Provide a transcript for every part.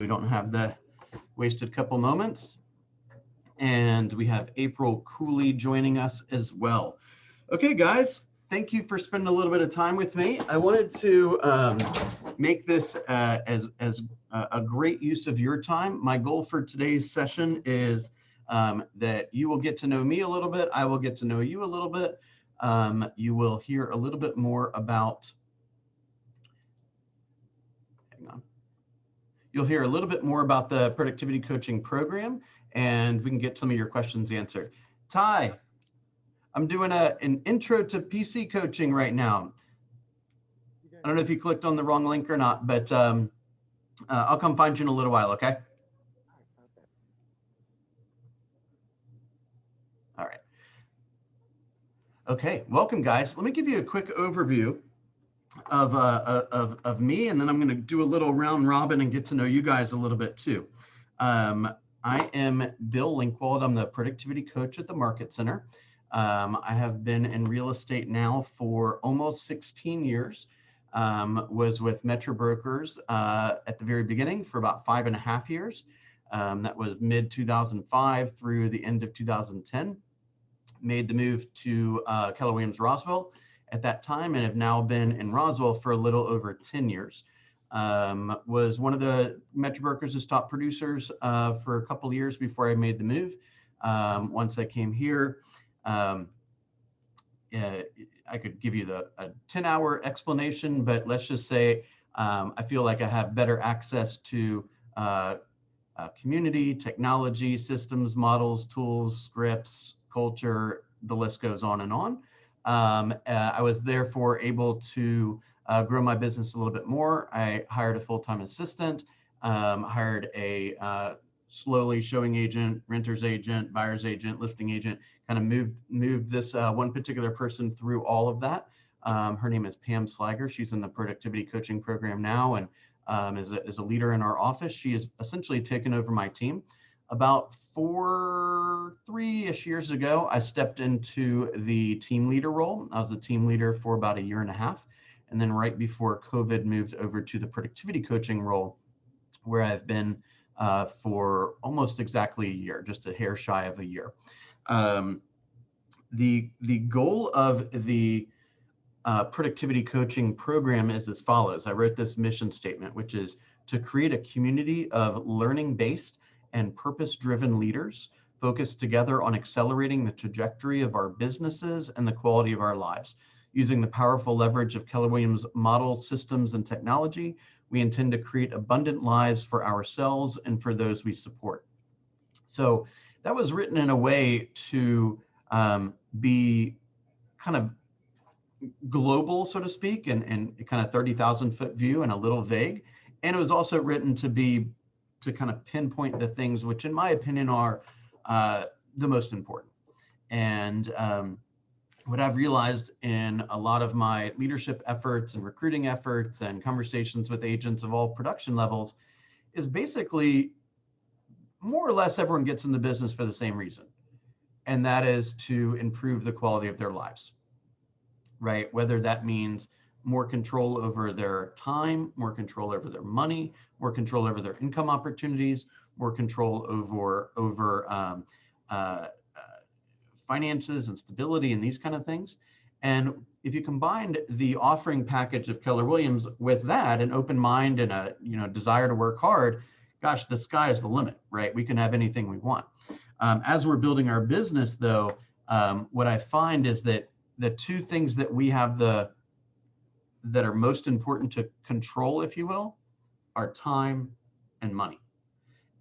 we don't have the wasted couple moments. And we have April Cooley joining us as well. Okay, guys, thank you for spending a little bit of time with me. I wanted to make this as a great use of your time. My goal for today's session is that you will get to know me a little bit. I will get to know you a little bit. You will hear a little bit more about, hang on. You'll hear a little bit more about the productivity coaching program, and we can get some of your questions answered. Ty, I'm doing an intro to PC coaching right now. I don't know if you clicked on the wrong link or not, but I'll come find you in a little while, okay? All right. Okay, welcome guys. Let me give you a quick overview of me, and then I'm going to do a little round robin and get to know you guys a little bit too. I am Bill Linkwald. I'm the productivity coach at the Market Center. I have been in real estate now for almost 16 years. Was with Metro Brokers at the very beginning for about 5.5 years. That was mid 2005 through the end of 2010. Made the move to Keller Williams Roswell at that time, and have now been in Roswell for a little over 10 years. Was one of the Metro Brokers' top producers for a couple of years before I made the move. Once I came here, I could give you a 10-hour explanation, but let's just say I feel like I have better access to community, technology, systems, models, tools, scripts, culture, the list goes on and on. I was therefore able to grow my business a little bit more. I hired a full-time assistant, hired a slowly showing agent, renter's agent, buyer's agent, listing agent, kind of moved this one particular person through all of that. Her name is Pam Slager. She's in the productivity coaching program now, and is a leader in our office. She has essentially taken over my team. About 3-ish years ago, I stepped into the team leader role. I was the team leader for about 1.5 years. And then right before COVID, moved over to the productivity coaching role, where I've been for almost exactly a year, just a hair shy of a year. The goal of the productivity coaching program is as follows. I wrote this mission statement, which is to create a community of learning-based and purpose-driven leaders focused together on accelerating the trajectory of our businesses and the quality of our lives. Using the powerful leverage of Keller Williams models, systems, and technology, we intend to create abundant lives for ourselves and for those we support. So that was written in a way to be kind of global, so to speak, and kind of 30,000-foot view and a little vague. And it was also written to kind of pinpoint the things which, in my opinion, are the most important. And what I've realized in a lot of my leadership efforts and recruiting efforts and conversations with agents of all production levels is basically more or less everyone gets in the business for the same reason. And that is to improve the quality of their lives, right? Whether that means more control over their time, more control over their money, more control over their income opportunities, more control over finances and stability and these kind of things. And if you combined the offering package of Keller Williams with that, an open mind and a desire to work hard, gosh, the sky is the limit, right? We can have anything we want. As we're building our business, though, what I find is that the two things that we have that are most important to control, if you will, are time and money.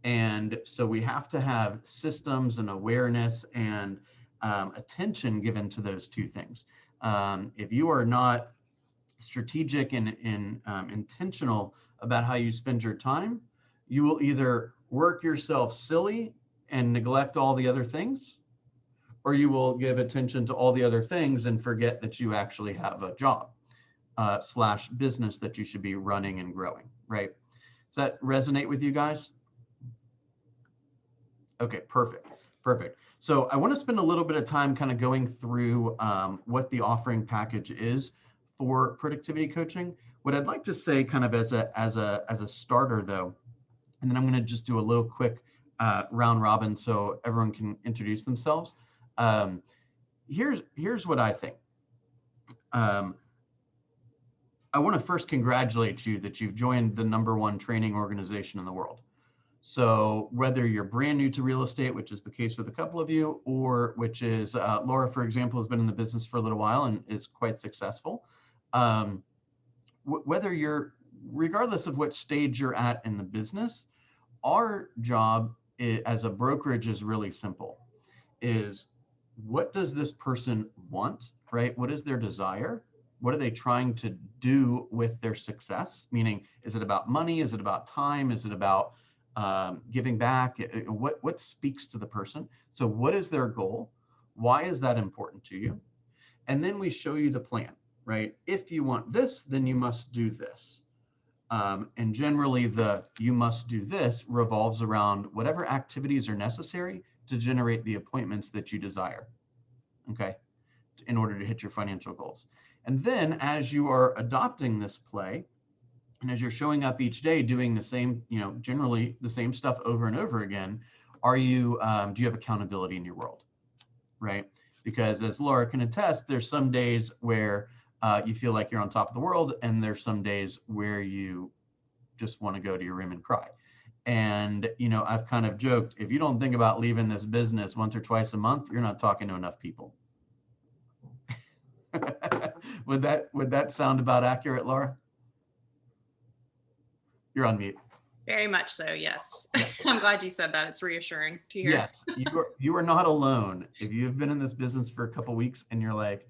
And so we have to have systems and awareness and attention given to those two things. If you are not strategic and intentional about how you spend your time, you will either work yourself silly and neglect all the other things, or you will give attention to all the other things and forget that you actually have a job slash business that you should be running and growing, right? Does that resonate with you guys? Okay, perfect. So I want to spend a little bit of time kind of going through what the offering package is for productivity coaching. What I'd like to say kind of as a starter though, And then I'm going to just do a little quick round robin so everyone can introduce themselves. Here's what I think. I want to first congratulate you that you've joined the #1 training organization in the world. So whether you're brand new to real estate, which is the case with a couple of you, or which is Laura, for example, has been in the business for a little while and is quite successful. Whether you're, regardless of what stage you're at in the business, our job as a brokerage is really simple. Is what does this person want, right? What is their desire? What are they trying to do with their success? Meaning, is it about money? Is it about time? Is it about giving back? What speaks to the person? So what is their goal? Why is that important to you? And then we show you the plan, right? If you want this, then you must do this. And generally the you must do this revolves around whatever activities are necessary to generate the appointments that you desire, okay, in order to hit your financial goals. And then as you are adopting this play, and as you're showing up each day doing the same, generally the same stuff over and over again, do you have accountability in your world, right? Because as Laura can attest, there's some days where you feel like you're on top of the world, and there's some days where you just want to go to your room and cry. And, I've kind of joked, if you don't think about leaving this business once or twice a month, you're not talking to enough people. Would that sound about accurate, Laura? You're on mute. Very much so, yes. I'm glad you said that. It's reassuring to hear. Yes, you are not alone. If you've been in this business for a couple of weeks and you're like,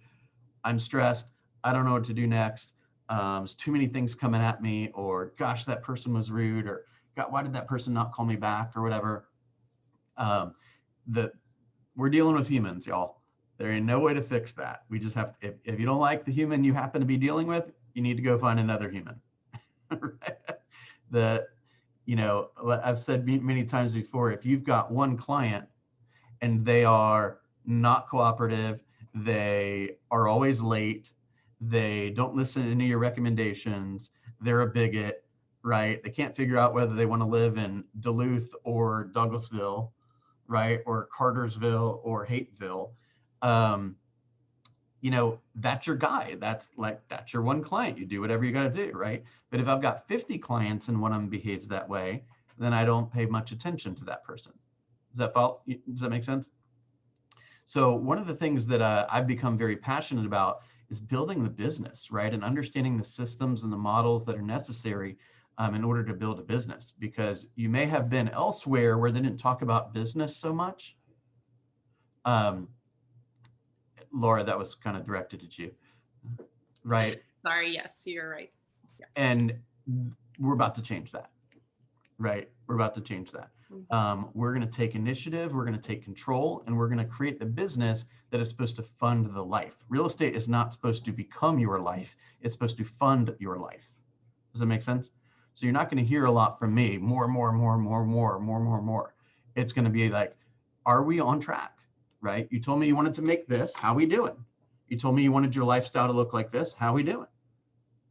I'm stressed, I don't know what to do next, there's too many things coming at me, or gosh, that person was rude, or God, why did that person not call me back, or whatever. We're dealing with humans, y'all. There ain't no way to fix that. We just have, if you don't like the human you happen to be dealing with, you need to go find another human. I've said many times before, if you've got one client and they are not cooperative, they are always late, they don't listen to any of your recommendations, they're a bigot, right? They can't figure out whether they want to live in Duluth or Douglasville, right? Or Cartersville or Hateville. That's your guy. That's your one client. You do whatever you got to do, right? But if I've got 50 clients and one of them behaves that way, then I don't pay much attention to that person. Does that make sense? So one of the things that I've become very passionate about is building the business, right? And understanding the systems and the models that are necessary in order to build a business, because you may have been elsewhere where they didn't talk about business so much. Laura, that was kind of directed at you, right? Sorry, yes, you're right. Yeah. And we're about to change that, right? We're about to change that. We're going to take initiative, we're going to take control, and we're going to create the business that is supposed to fund the life. Real estate is not supposed to become your life. It's supposed to fund your life. Does that make sense? So you're not going to hear a lot from me, more. It's going to be like, are we on track, right? You told me you wanted to make this, how we doing? You told me you wanted your lifestyle to look like this, how we doing,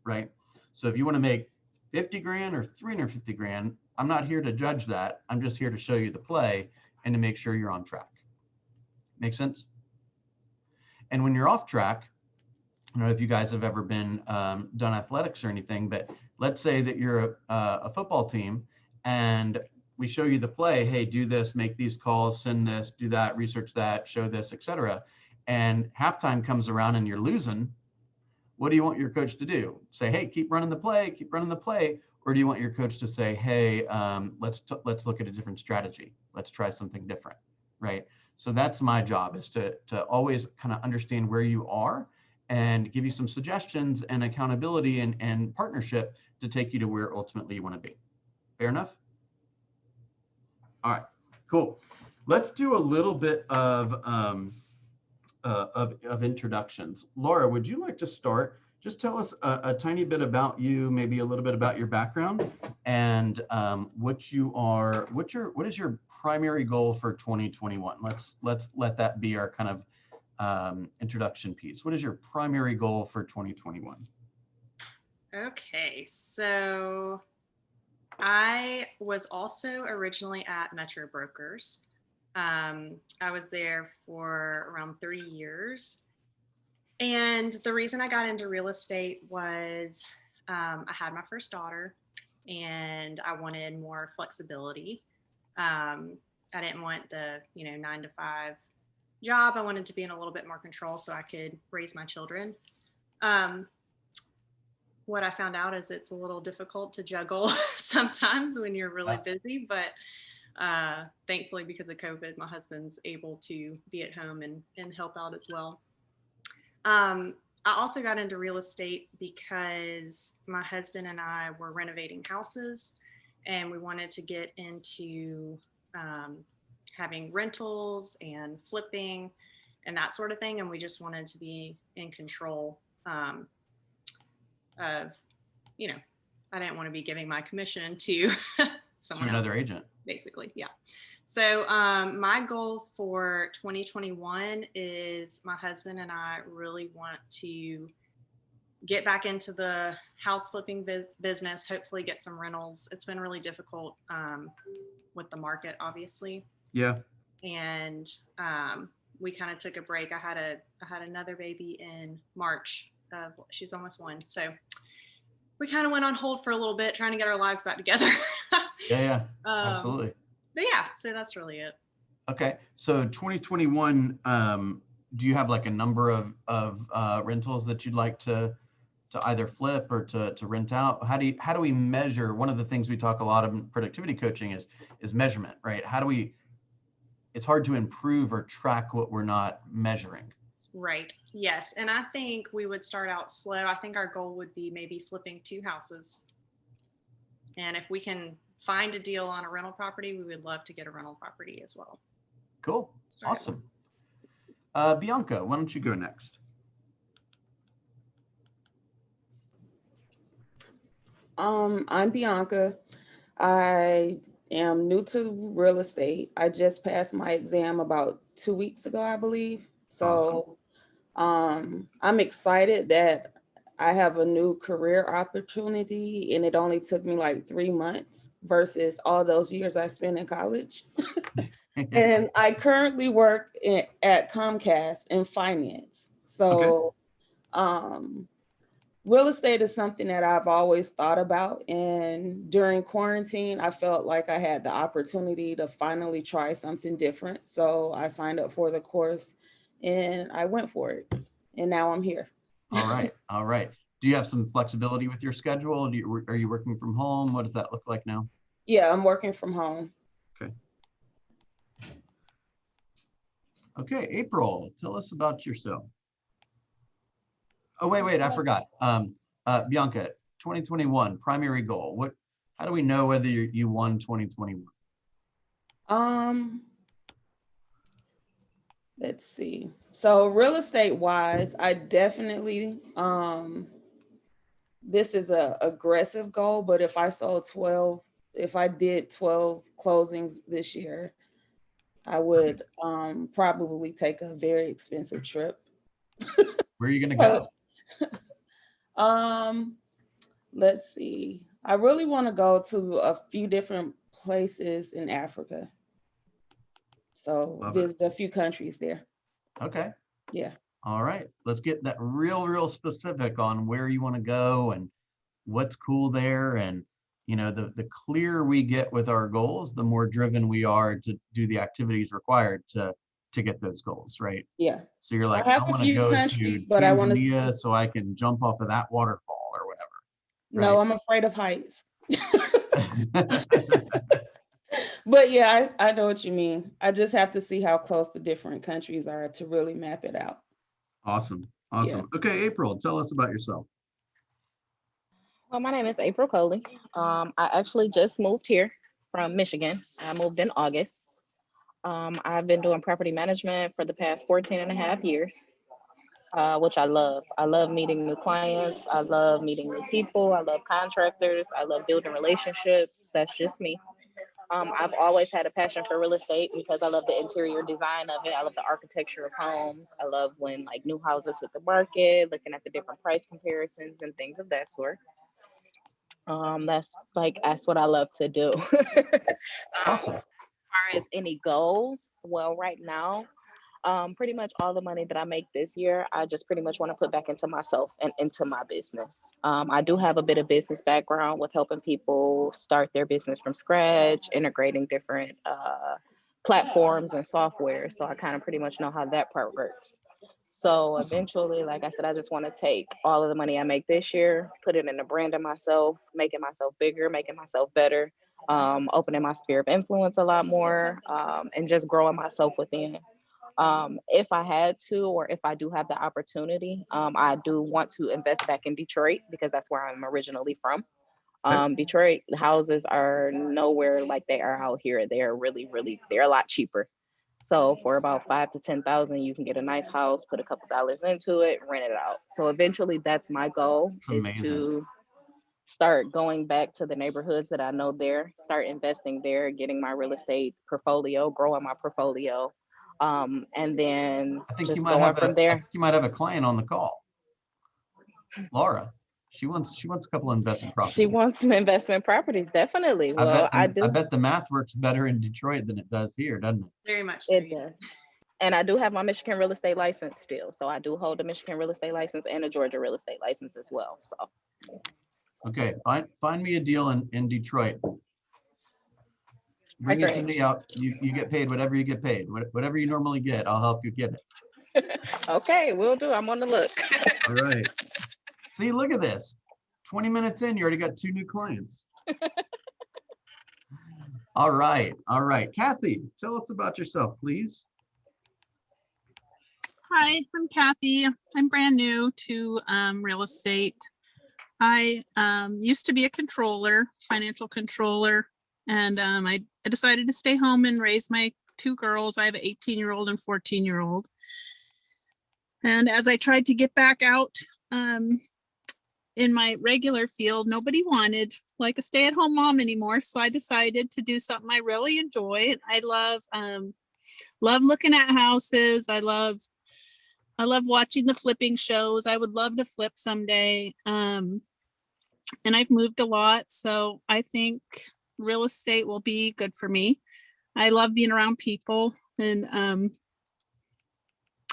right? So if you want to make 50 grand or 350 grand, I'm not here to judge that. I'm just here to show you the play and to make sure you're on track. Make sense? And when you're off track, I don't know if you guys have ever been done athletics or anything, but let's say that you're a football team and we show you the play. Hey, do this, make these calls, send this, do that, research that, show this, etc. And halftime comes around and you're losing. What do you want your coach to do? Say, hey, keep running the play. Or do you want your coach to say, hey, let's look at a different strategy. Let's try something different, right? So that's my job, is to always kind of understand where you are and give you some suggestions and accountability and partnership to take you to where ultimately you want to be. Fair enough? All right, cool. Let's do a little bit of introductions. Laura, would you like to start? Just tell us a tiny bit about you, maybe a little bit about your background, and what is your primary goal for 2021? Let's let that be our kind of introduction piece. What is your primary goal for 2021? Okay, so I was also originally at Metro Brokers. I was there for around 3 years. And the reason I got into real estate was I had my first daughter and I wanted more flexibility. I didn't want the, 9 to 5 job. I wanted to be in a little bit more control so I could raise my children. Um, what I found out is it's a little difficult to juggle sometimes when you're really busy, but thankfully because of COVID, my husband's able to be at home and help out as well. I also got into real estate because my husband and I were renovating houses and we wanted to get into um, having rentals and flipping and that sort of thing. And we just wanted to be in control of, I didn't want to be giving my commission to someone to another else, agent. basically. Yeah. So my goal for 2021 is my husband and I really want to get back into the house flipping business, hopefully get some rentals. It's been really difficult with the market, obviously. Yeah. And we kind of took a break. I had another baby in March. She's almost 1. So we kind of went on hold for a little bit, trying to get our lives back together. Yeah. Absolutely. But yeah, so that's really it. Okay. So 2021, do you have like a number of rentals that you'd like to either flip or to rent out? How do we measure? One of the things we talk a lot of in productivity coaching is measurement, right? It's hard to improve or track what we're not measuring. Right. Yes. And I think we would start out slow. I think our goal would be maybe flipping 2 houses. And if we can find a deal on a rental property, we would love to get a rental property as well. Cool. Awesome. Bianca, why don't you go next? I'm Bianca. I am new to real estate. I just passed my exam about 2 weeks ago, I believe. So I'm excited that I have a new career opportunity and it only took me like 3 months versus all those years I spent in college. And I currently work at Comcast in finance. So real estate is something that I've always thought about. And during quarantine, I felt like I had the opportunity to finally try something different. So I signed up for the course and I went for it. And now I'm here. All right. All right. Do you have some flexibility with your schedule? Are you working from home? What does that look like now? Yeah, I'm working from home. Okay. Okay, April, tell us about yourself. Oh, wait, I forgot. Bianca, 2021 primary goal. How do we know whether you won 2021? Let's see. So real estate wise, I definitely, this is a aggressive goal, but if I did 12 closings this year, I would probably take a very expensive trip. Where are you going to go? Let's see. I really want to go to a few different places in Africa. So visit a few countries there. Okay. Yeah. All right. Let's get that real specific on where you want to go and what's cool there. And, the clearer we get with our goals, the more driven we are to do the activities required to get those goals, right? Yeah. So you're like, I have I want a to few go countries, to but I want Tanzania so I can jump off of that waterfall or whatever. No, I'm afraid of heights. But yeah, I know what you mean. I just have to see how close the different countries are to really map it out. Awesome. Yeah. Okay, April, tell us about yourself. Well, my name is April Coley. I actually just moved here from Michigan. I moved in August. I've been doing property management for the past 14 and a half years, which I love. I love meeting new clients. I love meeting new people. I love contractors. I love building relationships. That's just me. I've always had a passion for real estate because I love the interior design of it. I love the architecture of homes. I love when like new houses hit the market, looking at the different price comparisons and things of that sort. That's what I love to do. Awesome. As far as any goals, well, right now, pretty much all the money that I make this year, I just pretty much want to put back into myself and into my business. I do have a bit of business background with helping people start their business from scratch, integrating different platforms and software. So I kind of pretty much know how that part works. So Awesome. eventually, like I said, I just want to take all of the money I make this year, put it in the brand of myself, making myself bigger, making myself better, opening my sphere of influence a lot more, and just growing myself within. If I had to, or if I do have the opportunity, I do want to invest back in Detroit because that's where I'm originally from. Okay. Detroit houses are nowhere like they are out here. They're really, really, they're a lot cheaper. So for about 5 to 10,000, you can get a nice house, put a couple dollars into it, rent it out. So eventually, that's my goal It's is amazing. to start going back to the neighborhoods that I know there, start investing there, getting my real estate portfolio, growing my portfolio, and then I think just going from I think there. you might have a client on the call, Laura. She wants a couple of investment She properties. wants some investment properties, definitely. I Well, bet I I do. bet the math works better in Detroit than it does here, doesn't it? Very much so. It Yes. does. And I do have my Michigan real estate license still. So I do hold a Michigan real estate license and a Georgia real estate license as well. So Okay, find me a deal in Detroit. Bring price it to me range. out. You get paid whatever you get paid. Whatever you normally get, I'll help you get it. Okay, we'll do. I'm on the look. All right. See, look at this. 20 minutes in, you already got 2 new clients. All right. All right. Kathy, tell us about yourself, please. Hi, I'm Kathy. I'm brand new to real estate. I used to be a controller, financial controller, and I decided to stay home and raise my 2 girls. I have an 18-year-old and 14-year-old. And as I tried to get back out in my regular field, nobody wanted like a stay-at-home mom anymore. So I decided to do something I really enjoy. I love looking at houses. I love watching the flipping shows. I would love to flip someday. And I've moved a lot, so I think real estate will be good for me. I love being around people and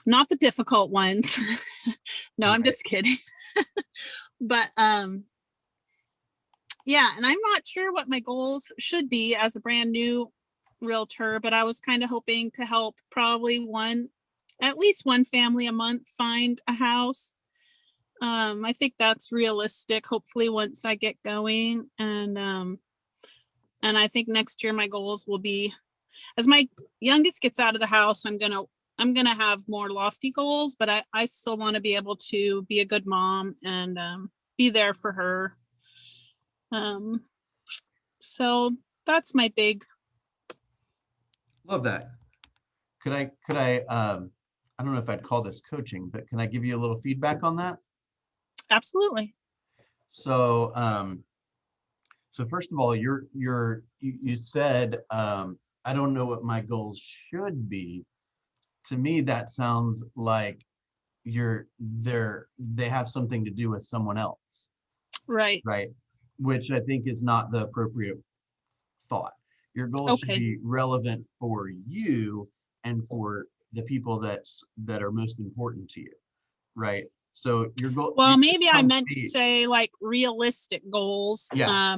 not the difficult ones. No, I'm Right. just kidding. But yeah, and I'm not sure what my goals should be as a brand new realtor, but I was kind of hoping to help probably at least one family a month find a house. I think that's realistic, hopefully once I get going. And I think next year my goals will be, as my youngest gets out of the house, I'm gonna have more lofty goals, but I still want to be able to be a good mom and be there for her. So that's my big. Love that. I don't know if I'd call this coaching, but can I give you a little feedback on that? Absolutely. So, so first of all, you said, I don't know what my goals should be. To me, that sounds like they have something to do with someone else, Right. right? Which I think is not the appropriate thought. Your goals should Okay. be relevant for you and for the people that are most important to you, right? So your goal. Well, you maybe I come meant to me- say like realistic goals. Yeah.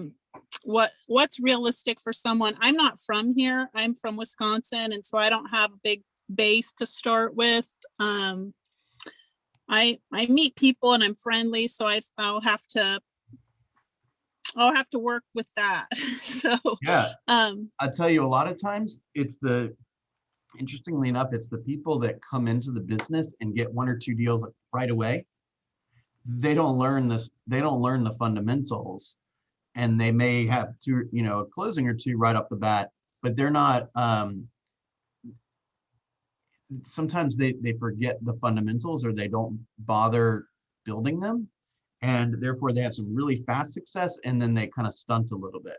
What's realistic for someone? I'm not from here. I'm from Wisconsin, and so I don't have a big base to start with. I meet people and I'm friendly, so I'll have to work with that. So Yeah, um I tell you, a lot of times interestingly enough, it's the people that come into the business and get 1 or 2 deals right away. They don't learn the fundamentals, and they may have a closing or 2 right off the bat, but they're not, sometimes they forget the fundamentals or they don't bother building them. And therefore they have some really fast success and then they kind of stunt a little bit.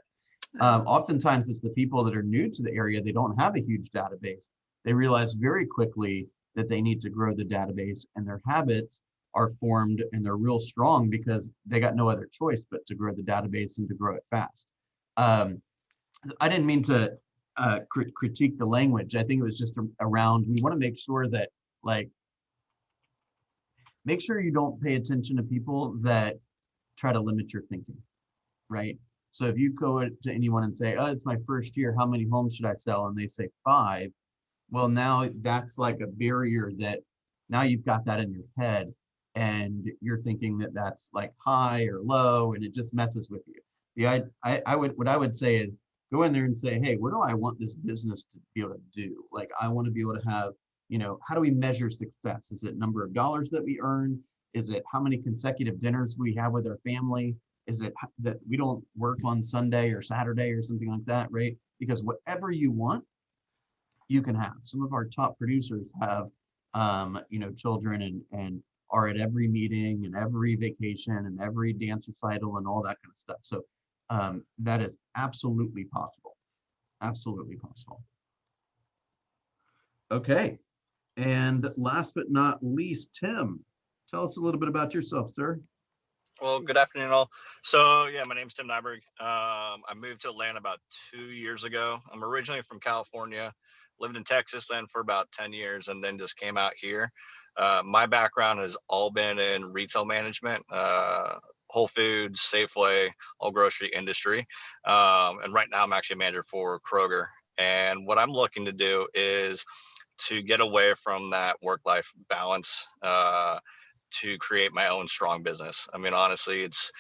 Oftentimes it's the people that are new to the area. They don't have a huge database. They realize very quickly that they need to grow the database and their habits are formed, and they're real strong because they got no other choice but to grow the database and to grow it fast. I didn't mean to critique the language. I think it was just around, we want to make sure that, like, make sure you don't pay attention to people that try to limit your thinking, right? So if you go to anyone and say, oh, it's my first year, how many homes should I sell? And they say 5. Well, now that's like a barrier that now you've got that in your head and you're thinking that that's like high or low, and it just messes with you. What I would say is go in there and say, hey, what do I want this business to be able to do? Like, I want to be able to have, how do we measure success? Is it number of dollars that we earn? Is it how many consecutive dinners we have with our family? Is it that we don't work on Sunday or Saturday or something like that, right? Because whatever you want, you can have. Some of our top producers have, children and are at every meeting and every vacation and every dance recital and all that kind of stuff. So that is absolutely possible. Absolutely possible. Okay. And last but not least, Tim, tell us a little bit about yourself, sir. Well, good afternoon, all. So, yeah, my name's Tim Nyberg. I moved to Atlanta about 2 years ago. I'm originally from California, lived in Texas then for about 10 years, and then just came out here. My background has all been in retail management, Whole Foods, Safeway, all grocery industry. And right now I'm actually a manager for Kroger. And what I'm looking to do is to get away from that work-life balance, to create my own strong business. I mean, honestly, it's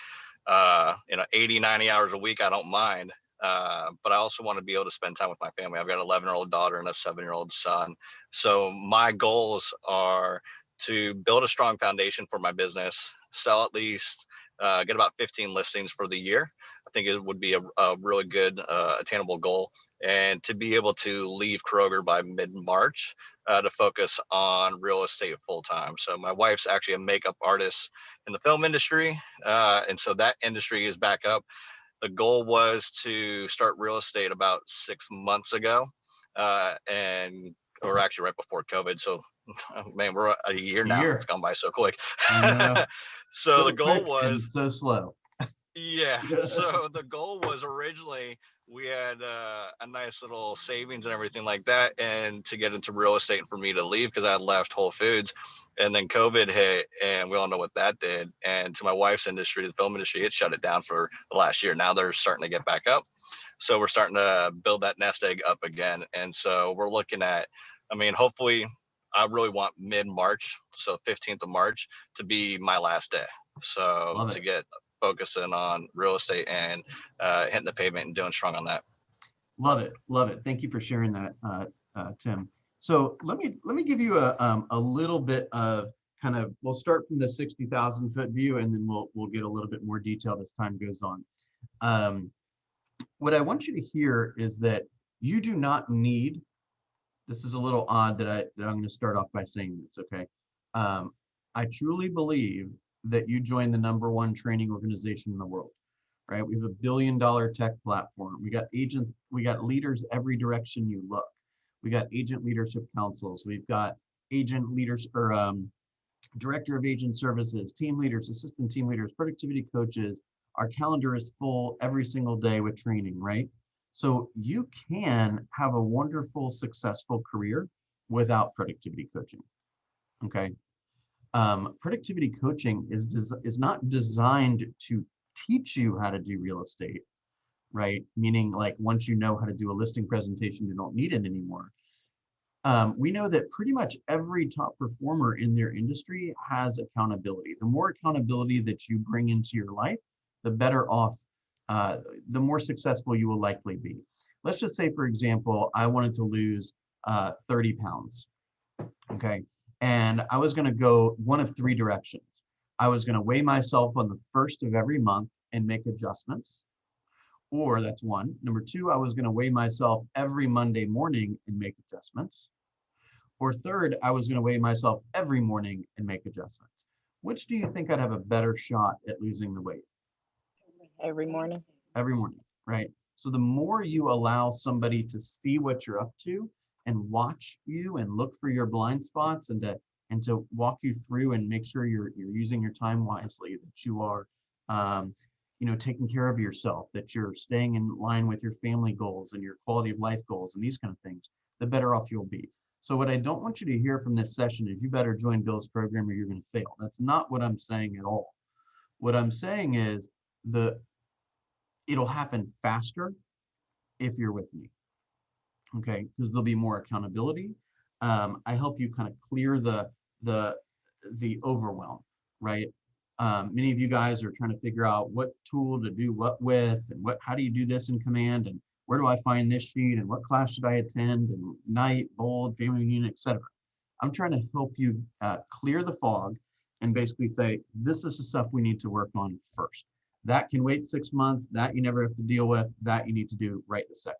80, 90 hours a week. I don't mind. But I also want to be able to spend time with my family. I've got an 11-year-old daughter and a 7-year-old son. So my goals are to build a strong foundation for my business, sell at least, get about 15 listings for the year. I think it would be a really good attainable goal, and to be able to leave Kroger by mid-March to focus on real estate full-time. So my wife's actually a makeup artist in the film industry, and so that industry is back up. The goal was to start real estate about 6 months ago, or actually right before COVID. So, man, we're a year now. It's gone by so quick. So the goal was so slow. Yeah. So the goal was originally we had a nice little savings and everything like that, and to get into real estate and for me to leave because I had left Whole Foods, and then COVID hit, and we all know what that did. And to my wife's industry, the film industry, it shut it down for the last year. Now they're starting to get back up. So we're starting to build that nest egg up again. And so we're looking at, I mean, hopefully, I really want mid-March, so 15th of March, to be my last day. So to get focusing on real estate and hitting the pavement and doing strong on that. Love it. Love it. Thank you for sharing that, Tim. So let me give you a little bit of kind of, we'll start from the 60,000 foot view, and then we'll get a little bit more detailed as time goes on. What I want you to hear is that you do not need, this is a little odd that I'm going to start off by saying this, okay? I truly believe that you joined the #1 training organization in the world, right? We have $1 billion tech platform. We got agents, we got leaders every direction you look. We got agent leadership councils. We've got agent leaders or director of agent services, team leaders, assistant team leaders, productivity coaches. Our calendar is full every single day with training, right? So you can have a wonderful, successful career without productivity coaching, okay? Productivity coaching is not designed to teach you how to do real estate, right? Meaning, like, once you know how to do a listing presentation, you don't need it anymore. We know that pretty much every top performer in their industry has accountability. The more accountability that you bring into your life, the better off, the more successful you will likely be. Let's just say, for example, I wanted to lose 30 pounds, okay? And I was going to go one of 3 directions. I was going to weigh myself on the 1st of every month and make adjustments, or that's one. Number 2, I was going to weigh myself every Monday morning and make adjustments. Or third, I was going to weigh myself every morning and make adjustments. Which do you think I'd have a better shot at losing the weight? Every morning. Every morning, right? So the more you allow somebody to see what you're up to and watch you and look for your blind spots and and to walk you through and make sure you're using your time wisely, that you are taking care of yourself, that you're staying in line with your family goals and your quality of life goals and these kind of things, the better off you'll be. So what I don't want you to hear from this session is you better join Bill's program or you're going to fail. That's not what I'm saying at all. What I'm saying is it'll happen faster if you're with me, okay? Because there'll be more accountability. I help you kind of clear the overwhelm, right? Many of you guys are trying to figure out what tool to do what with, and how do you do this in Command, and where do I find this sheet, and what class should I attend, and night, bold, family reunion, etc. I'm trying to help you clear the fog and basically say, this is the stuff we need to work on first. That can wait 6 months, that you never have to deal with, that you need to do right this second,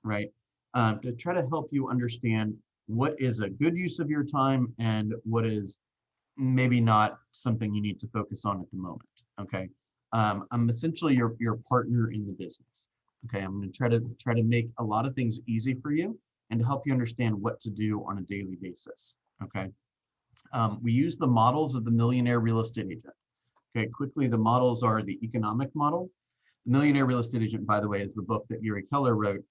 right? To try to help you understand what is a good use of your time and what is maybe not something you need to focus on at the moment, okay? I'm essentially your partner in the business, okay? I'm gonna try to make a lot of things easy for you and to help you understand what to do on a daily basis, okay? We use the models of the Millionaire Real Estate Agent. Okay, quickly, the models are the economic model. The Millionaire Real Estate Agent, by the way, is the book that Gary Keller wrote,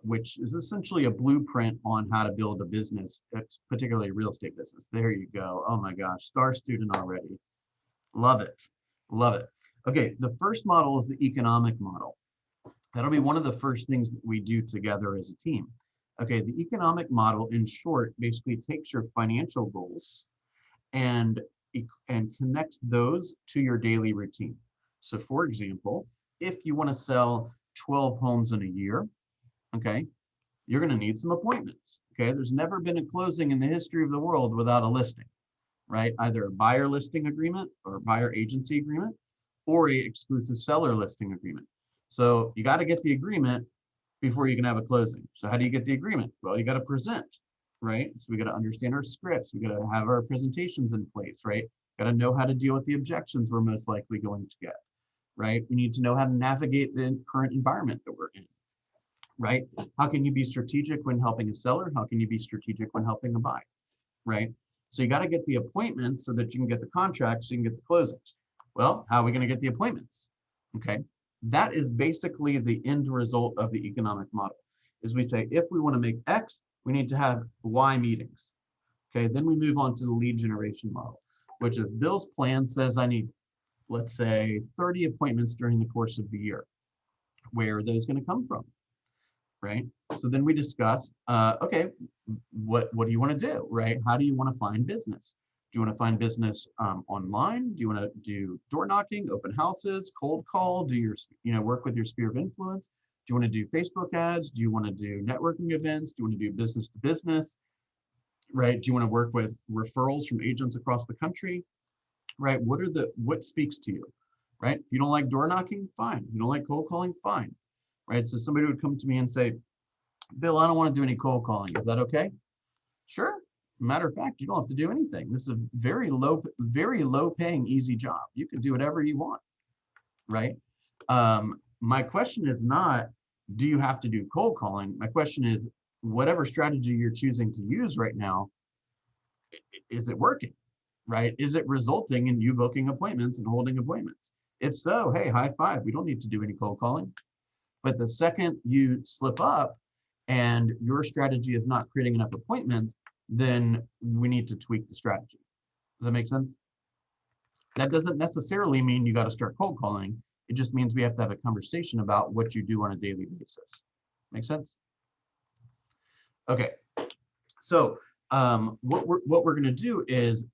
which is essentially a blueprint on how to build a business, particularly a real estate business. There you go. Oh my gosh, star student already. Love it, love it. Okay, the first model is the economic model. That'll be one of the first things that we do together as a team. Okay, the economic model, in short, basically takes your financial goals and connects those to your daily routine. So for example, if you want to sell 12 homes in a year, okay, you're going to need some appointments. Okay, there's never been a closing in the history of the world without a listing, right? Either a buyer listing agreement or a buyer agency agreement or a exclusive seller listing agreement. So you got to get the agreement before you can have a closing. So how do you get the agreement? Well, you got to present, right? So we got to understand our scripts. We got to have our presentations in place, right? Got to know how to deal with the objections we're most likely going to get, right? We need to know how to navigate the current environment that we're in, right? How can you be strategic when helping a seller? How can you be strategic when helping a buyer, right? So you got to get the appointments so that you can get the contracts, so you can get the closings. Well, how are we going to get the appointments? Okay, that is basically the end result of the economic model. Is we say, if we want to make X, we need to have Y meetings. Okay, then we move on to the lead generation model, which is Bill's plan says I need, let's say, 30 appointments during the course of the year. Where are those going to come from? Right? So then we discuss, okay, what do you want to do, right? How do you want to find business? Do you want to find business online? Do you want to do door knocking, open houses, cold call? Do your, work with your sphere of influence? Do you want to do Facebook ads? Do you want to do networking events? Do you want to do business to business? Right? Do you want to work with referrals from agents across the country? Right? What speaks to you? Right? If you don't like door knocking, fine. You don't like cold calling, fine. Right? So somebody would come to me and say, Bill, I don't want to do any cold calling. Is that okay? Sure. Matter of fact, you don't have to do anything. This is a very low paying, easy job. You can do whatever you want, right? My question is not, do you have to do cold calling? My question is, whatever strategy you're choosing to use right now, is it working, right? Is it resulting in you booking appointments and holding appointments? If so, hey, high five. We don't need to do any cold calling. But the second you slip up and your strategy is not creating enough appointments, then we need to tweak the strategy. Does that make sense? That doesn't necessarily mean you got to start cold calling. It just means we have to have a conversation about what you do on a daily basis. Make sense? Okay. So what we're going to do is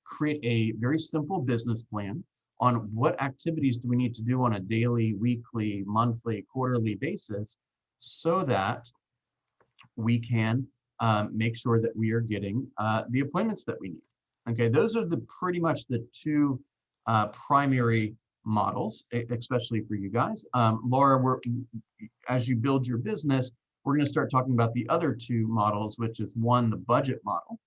create a very simple business plan on what activities do we need to do on a daily, weekly, monthly, quarterly basis so that we can make sure that we are getting the appointments that we need. Okay, those are pretty much the two primary models, especially for you guys. Laura, as you build your business, we're going to start talking about the other two models, which is one, the budget model,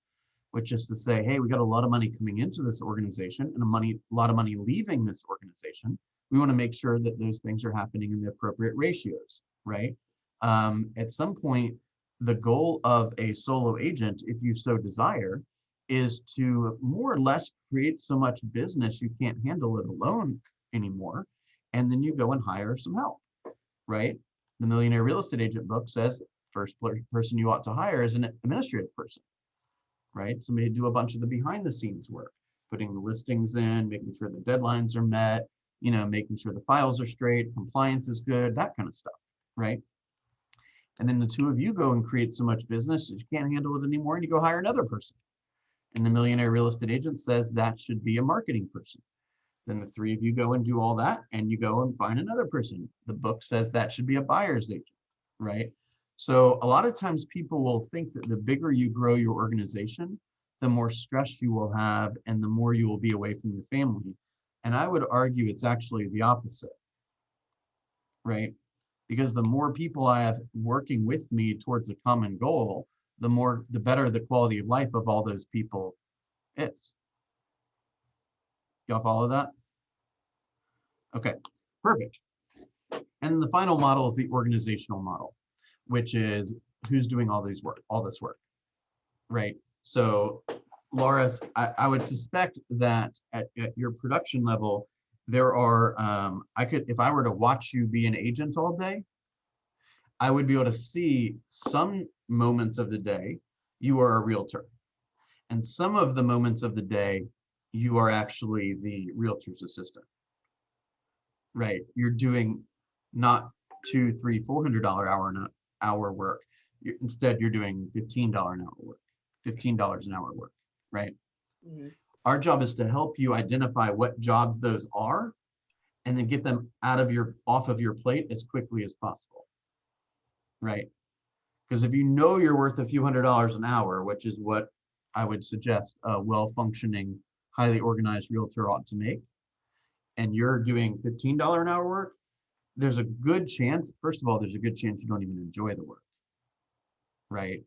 which is to say, hey, we got a lot of money coming into this organization and a lot of money leaving this organization. We want to make sure that those things are happening in the appropriate ratios, right? At some point, the goal of a solo agent, if you so desire, is to more or less create so much business you can't handle it alone anymore. And then you go and hire some help, right? The Millionaire Real Estate Agent book says first person you ought to hire is an administrative person, right? Somebody to do a bunch of the behind the scenes work, putting the listings in, making sure the deadlines are met, you know, making sure the files are straight, compliance is good, that kind of stuff, right? And then the two of you go and create so much business that you can't handle it anymore, and you go hire another person. And the Millionaire Real Estate Agent says that should be a marketing person. Then the three of you go and do all that, and you go and find another person. The book says that should be a buyer's agent, right? So a lot of times people will think that the bigger you grow your organization, the more stress you will have and the more you will be away from your family. And I would argue it's actually the opposite, right? Because the more people I have working with me towards a common goal, the better the quality of life of all those people is. Y'all follow that? Okay, perfect. And the final model is the organizational model, which is who's doing all this work, right? So Laura, I would suspect that at your production level, there are, if I were to watch you be an agent all day, I would be able to see some moments of the day you are a realtor. And some of the moments of the day, you are actually the realtor's assistant, right? You're doing not $200, $300, $400 hour work. Instead, you're doing $15 an hour work, $15 an hour work, right? Mhm. Our job is to help you identify what jobs those are and then get them off of your plate as quickly as possible, right? Because if you know you're worth a few $100s an hour, which is what I would suggest a well-functioning, highly organized realtor ought to make, and you're doing $15 an hour work, there's a good chance, first of all, there's a good chance you don't even enjoy the work, right?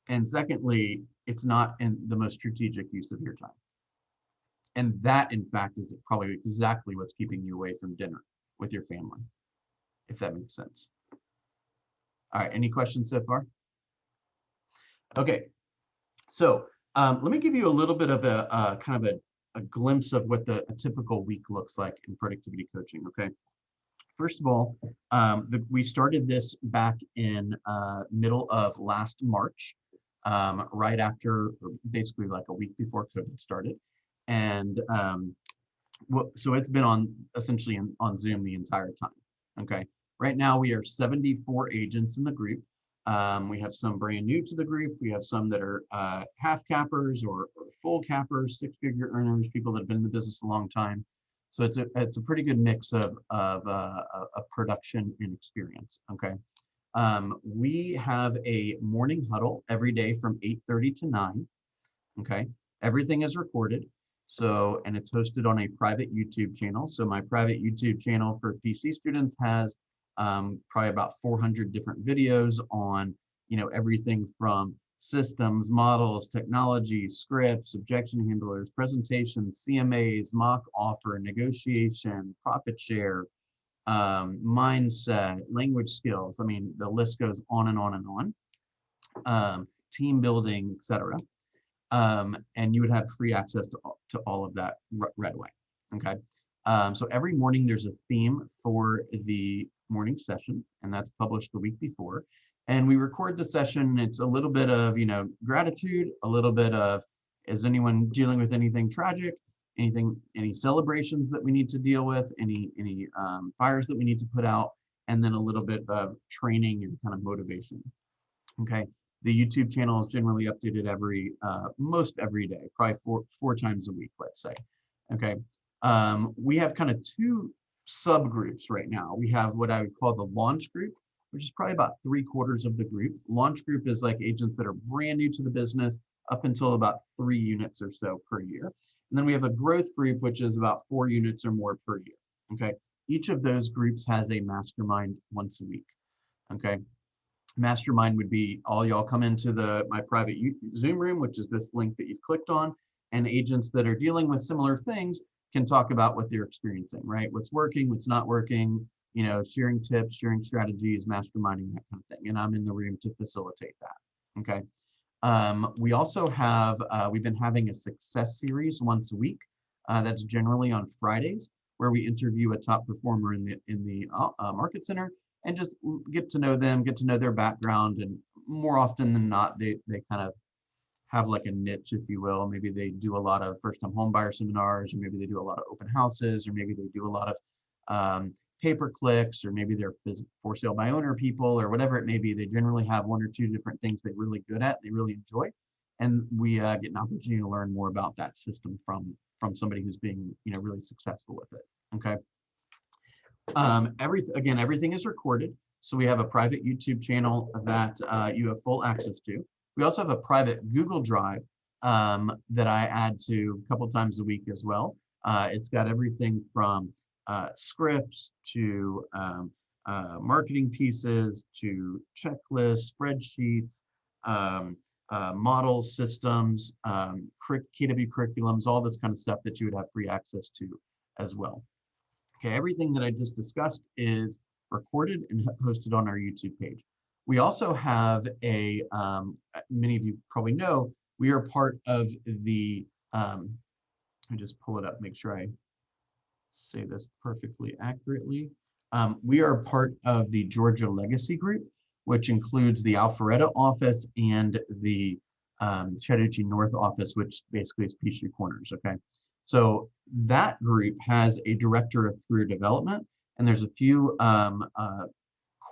And secondly, it's not in the most strategic use of your time. And that, in fact, is probably exactly what's keeping you away from dinner with your family, if that makes sense. All right, any questions so far? Okay, so let me give you a little bit of a kind of a glimpse of what a typical week looks like in productivity coaching, okay? First of all, we started this back in middle of last March, right after, basically like a week before COVID started. And so it's been essentially on Zoom the entire time, okay? Right now we are 74 agents in the group. We have some brand new to the group. We have some that are half cappers or full cappers, six-figure earners, people that have been in the business a long time. So it's a pretty good mix of production and experience, okay? We have a morning huddle every day from 8:30 to 9, okay? Everything is recorded. So, and it's hosted on a private YouTube channel. So my private YouTube channel for PC students has probably about 400 different videos on, you know, everything from systems, models, technology, scripts, objection handlers, presentations, CMAs, mock offer, negotiation, profit share, mindset, language skills. I mean, the list goes on and on and on. Team building, etc. And you would have free access to all of that right away. Okay. So every morning there's a theme for the morning session, and that's published the week before. And we record the session. It's a little bit of, you know, gratitude, a little bit of, is anyone dealing with anything tragic, any celebrations that we need to deal with, any fires that we need to put out, and then a little bit of training and kind of motivation. Okay. The YouTube channel is generally updated most every day, probably four times a week, let's say. Okay. We have kind of two subgroups right now. We have what I would call the launch group, which is probably about 3/4 of the group. Launch group is like agents that are brand new to the business up until about 3 units or so per year. And then we have a growth group, which is about 4 units or more per year. Okay. Each of those groups has a mastermind once a week. Okay. Mastermind would be all y'all come into my private Zoom room, which is this link that you've clicked on, and agents that are dealing with similar things can talk about what they're experiencing, right? What's working, what's not working, you know, sharing tips, sharing strategies, masterminding, that kind of thing. And I'm in the room to facilitate that, okay? We also have, we've been having a success series once a week. That's generally on Fridays, where we interview a top performer in the market center and just get to know them, get to know their background, and more often than not, they kind of have like a niche, if you will. Maybe they do a lot of first-time home buyer seminars, or maybe they do a lot of open houses, or maybe they do a lot of pay-per-clicks, or maybe they're for sale by owner people, or whatever it may be. They generally have one or two different things they're really good at, they really enjoy, and we get an opportunity to learn more about that system from somebody who's being, you know, really successful with it. Okay. Everything is recorded, so we have a private YouTube channel that you have full access to. We also have a private Google Drive that I add to a couple times a week as well. It's got everything from scripts to marketing pieces to checklists, spreadsheets, models, systems, KW curriculums, all this kind of stuff that you would have free access to as well. Okay, everything that I just discussed is recorded and posted on our YouTube page. We also have a, many of you probably know, we are part of the, let me just pull it up, make sure I say this perfectly accurately. We are part of the Georgia Legacy Group, which includes the Alpharetta office and the Chattahoochee North office, which basically is Peachtree Corners, okay? So that group has a director of career development, and there's a few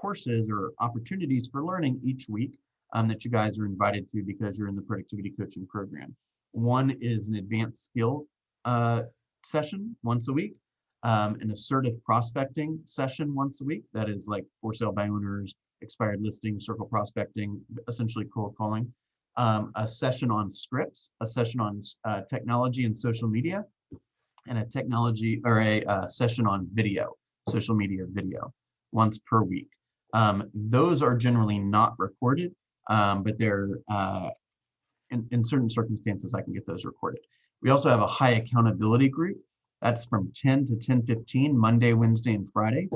courses or opportunities for learning each week that you guys are invited to because you're in the productivity coaching program. One is an advanced skill session once a week, an assertive prospecting session once a week. That is like for sale by owners, expired listings, circle prospecting, essentially cold calling. A session on scripts, a session on technology and social media, and a session on video, social media video, once per week. Those are generally not recorded, but they're in certain circumstances I can get those recorded. We also have a high accountability group. That's from 10 to 10:15, Monday, Wednesday, and Friday.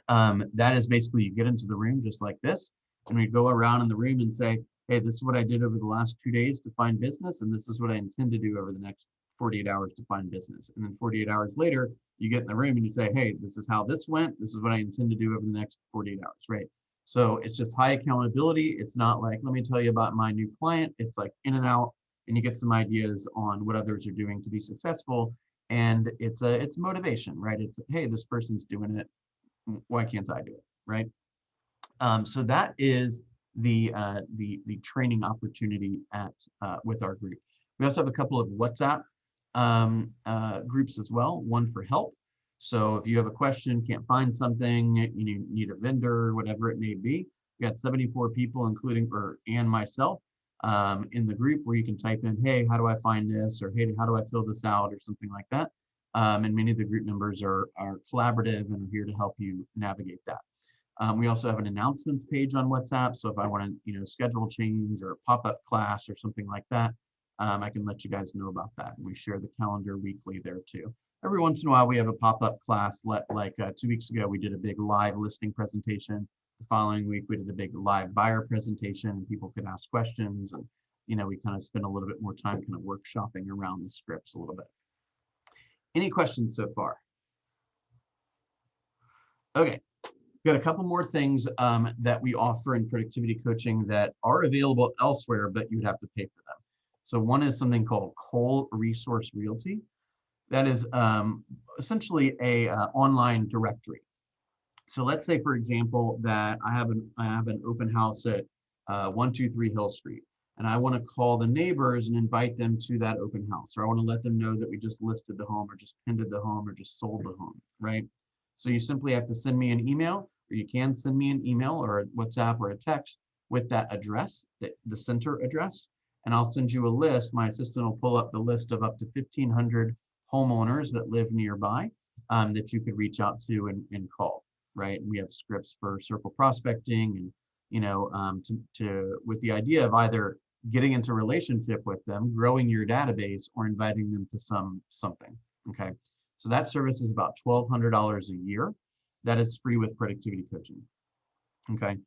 That is basically you get into the room just like this, and we go around in the room and say, hey, this is what I did over the last 2 days to find business, and this is what I intend to do over the next 48 hours to find business. And then 48 hours later, you get in the room and you say, hey, this is how this went. This is what I intend to do over the next 48 hours, right? So it's just high accountability. It's not like, let me tell you about my new client. It's like in and out, and you get some ideas on what others are doing to be successful. And it's motivation, right? It's, hey, this person's doing it. Why can't I do it, right? So that is the training opportunity at with our group. We also have a couple of WhatsApp groups as well, one for help. So if you have a question, can't find something, you need a vendor, whatever it may be, we got 74 people, including and myself, in the group where you can type in, hey, how do I find this? Or hey, how do I fill this out? Or something like that. And many of the group members are collaborative and are here to help you navigate that. We also have an announcements page on WhatsApp. So if I want to, schedule change or pop-up class or something like that, I can let you guys know about that. And we share the calendar weekly there too. Every once in a while, we have a pop-up class. Like 2 weeks ago, we did a big live listing presentation. The following week, we did a big live buyer presentation, and people could ask questions. And we kind of spent a little bit more time kind of workshopping around the scripts a little bit. Any questions so far? Okay. We've got a couple more things that we offer in productivity coaching that are available elsewhere, but you would have to pay for them. So one is something called Cole Resource Realty. That is essentially a online directory. So let's say, for example, that I have an open house at 123 Hill Street, and I want to call the neighbors and invite them to that open house, or I want to let them know that we just listed the home, or just pinned the home, or just sold the home, right? So you simply have to send me an email, or you can send me an email or a WhatsApp or a text with that address, the center address, and I'll send you a list. My assistant will pull up the list of up to 1,500 homeowners that live nearby that you could reach out to and call, right? And we have scripts for circle prospecting, and with the idea of either getting into relationship with them, growing your database, or inviting them to something. Okay, so that service is about $1,200 a year. That is free with productivity coaching. Okay,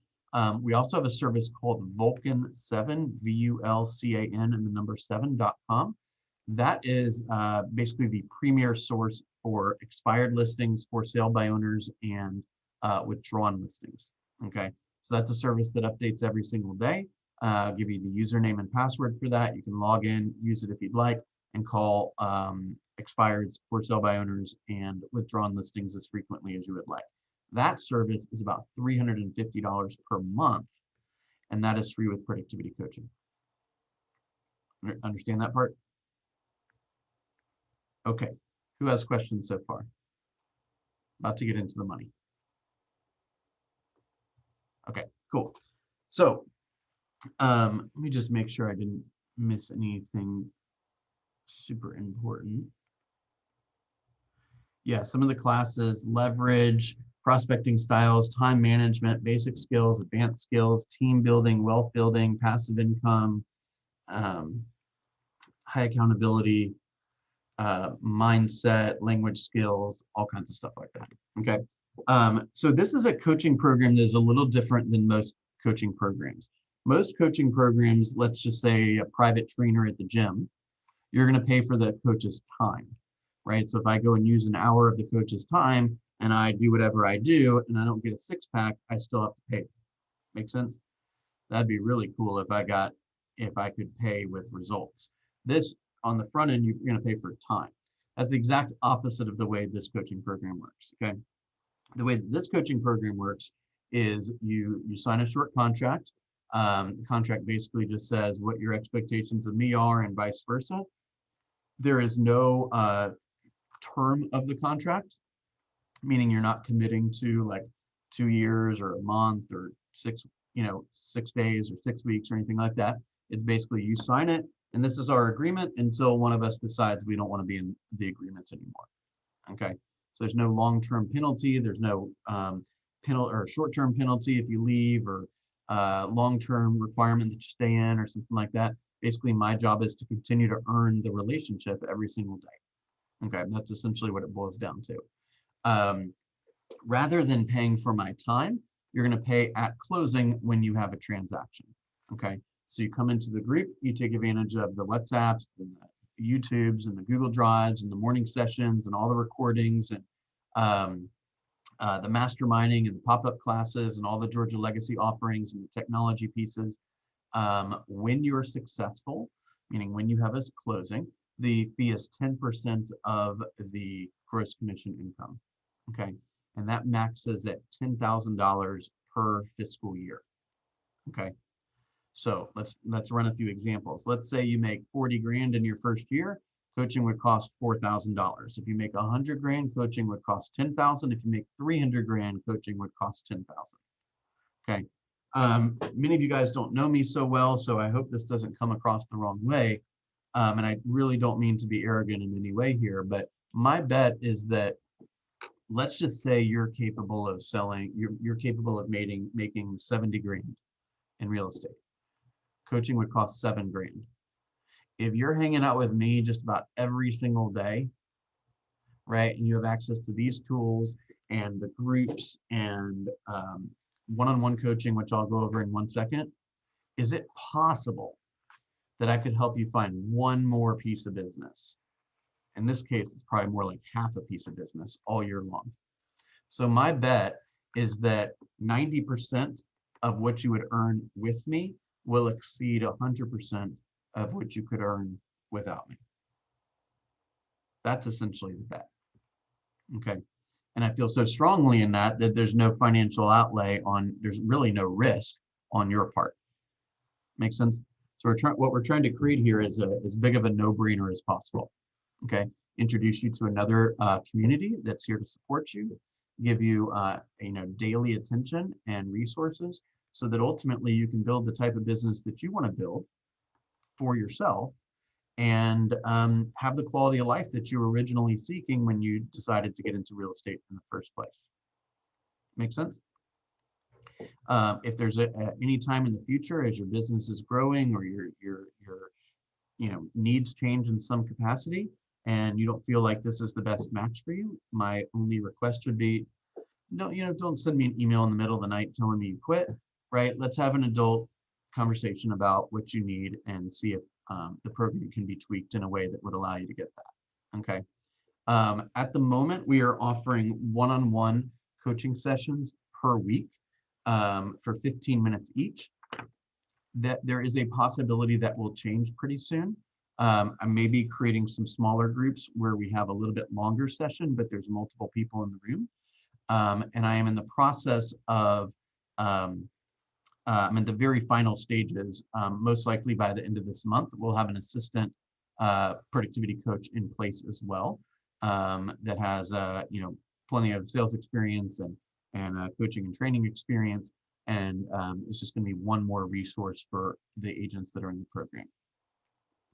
We also have a service called Vulcan7, VULCAN, and the number 7.com. That is basically the premier source for expired listings, for sale by owners, and withdrawn listings. Okay, so that's a service that updates every single day. I'll give you the username and password for that. You can log in, use it if you'd like, and call expireds, for sale by owners, and withdrawn listings as frequently as you would like. That service is about $350 per month, and that is free with productivity coaching. Understand that part? Okay, who has questions so far? About to get into the money. Okay, cool. So let me just make sure I didn't miss anything super important. Yeah, some of the classes: leverage, prospecting styles, time management, basic skills, advanced skills, team building, wealth building, passive income, high accountability, mindset, language skills, all kinds of stuff like that. Okay. So this is a coaching program that is a little different than most coaching programs. Most coaching programs, let's just say a private trainer at the gym, you're going to pay for the coach's time, right? So if I go and use an hour of the coach's time and I do whatever I do and I don't get a six-pack, I still have to pay. Make sense? That'd be really cool if I could pay with results. This, on the front end, you're going to pay for time. That's the exact opposite of the way this coaching program works. Okay. The way that this coaching program works is you sign a short contract. The contract basically just says what your expectations of me are and vice versa. There is no term of the contract, meaning you're not committing to like 2 years or a month or 6 days or 6 weeks or anything like that. It's basically you sign it, and this is our agreement until one of us decides we don't want to be in the agreement anymore. Okay, so there's no long-term penalty. There's no penalty or short-term penalty if you leave, or long-term requirement that you stay in or something like that. Basically, my job is to continue to earn the relationship every single day. Okay, that's essentially what it boils down to. Rather than paying for my time, you're going to pay at closing when you have a transaction. Okay, so you come into the group, you take advantage of the WhatsApps, the YouTubes, and the Google Drives, and the morning sessions, and all the recordings, and the masterminding, and the pop-up classes, and all the Georgia Legacy offerings, and the technology pieces. When you're successful, meaning when you have a closing, the fee is 10% of the gross commission income. Okay, and that maxes at $10,000 per fiscal year. Okay, so let's run a few examples. Let's say you make 40 grand in your first year, coaching would cost $4,000. If you make 100 grand, coaching would cost 10,000. If you make 300 grand, coaching would cost 10,000. Okay, many of you guys don't know me so well, so I hope this doesn't come across the wrong way. And I really don't mean to be arrogant in any way here, but my bet is that, let's just say you're capable of selling, you're capable of making 70 grand in real estate. Coaching would cost 7 grand. If you're hanging out with me just about every single day, right, and you have access to these tools and the groups and one-on-one coaching, which I'll go over in 1 second, is it possible that I could help you find one more piece of business? In this case, it's probably more like half a piece of business all year long. So my bet is that 90% of what you would earn with me will exceed 100% of what you could earn without me. That's essentially the bet. Okay. And I feel so strongly in that there's no financial outlay there's really no risk on your part. Make sense? So what we're trying to create here is as big of a no-brainer as possible. Okay. Introduce you to another community that's here to support you, give you daily attention and resources, so that ultimately you can build the type of business that you want to build for yourself, and have the quality of life that you were originally seeking when you decided to get into real estate in the first place. Make sense? If there's any time in the future as your business is growing, or your needs change in some capacity, and you don't feel like this is the best match for you, my only request would be, don't send me an email in the middle of the night telling me you quit. right? Let's have an adult conversation about what you need and see if the program can be tweaked in a way that would allow you to get that. Okay. At the moment, we are offering one-on-one coaching sessions per week for 15 minutes each. That there is a possibility that will change pretty soon. I may be creating some smaller groups where we have a little bit longer session, but there's multiple people in the room. And I am in the process of, I'm in the very final stages. Most likely by the end of this month, we'll have an assistant productivity coach in place as well, that has plenty of sales experience and coaching and training experience. And it's just going to be one more resource for the agents that are in the program.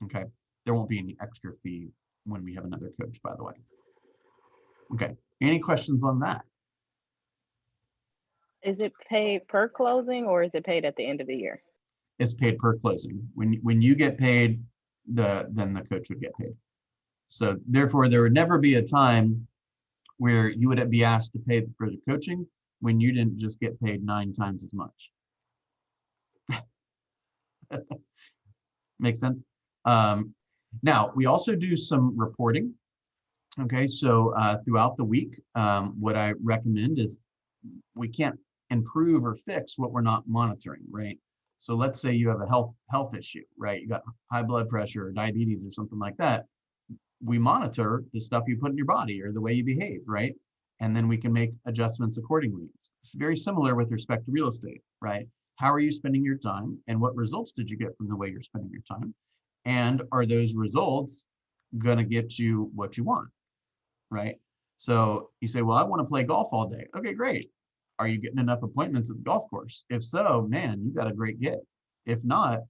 Okay, there won't be any extra fee when we have another coach, by the way. Okay, any questions on that? Is it paid per closing or is it paid at the end of the year? It's paid per closing. When you get paid, then the coach would get paid. So therefore, there would never be a time where you would be asked to pay for the coaching when you didn't just get paid 9 times as much. Makes sense? Now, we also do some reporting. Okay, so throughout the week, what I recommend is we can't improve or fix what we're not monitoring, right? So let's say you have a health issue, right? You got high blood pressure or diabetes or something like that. We monitor the stuff you put in your body or the way you behave, right? And then we can make adjustments accordingly. It's very similar with respect to real estate, right? How are you spending your time and what results did you get from the way you're spending your time? And are those results gonna get you what you want, right? So you say, well, I want to play golf all day. Okay, great. Are you getting enough appointments at the golf course? If so, man, you got a great gig. If not,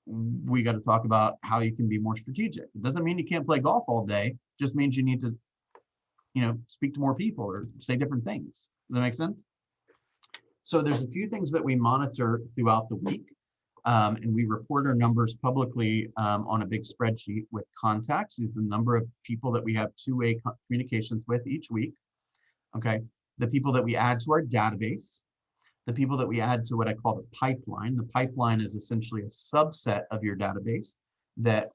we got to talk about how you can be more strategic. It doesn't mean you can't play golf all day, just means you need to, speak to more people or say different things. Does that make sense? So there's a few things that we monitor throughout the week, and we report our numbers publicly on a big spreadsheet with contacts. These are the number of people that we have two-way communications with each week. Okay, the people that we add to our database, the people that we add to what I call the pipeline. The pipeline is essentially a subset of your database that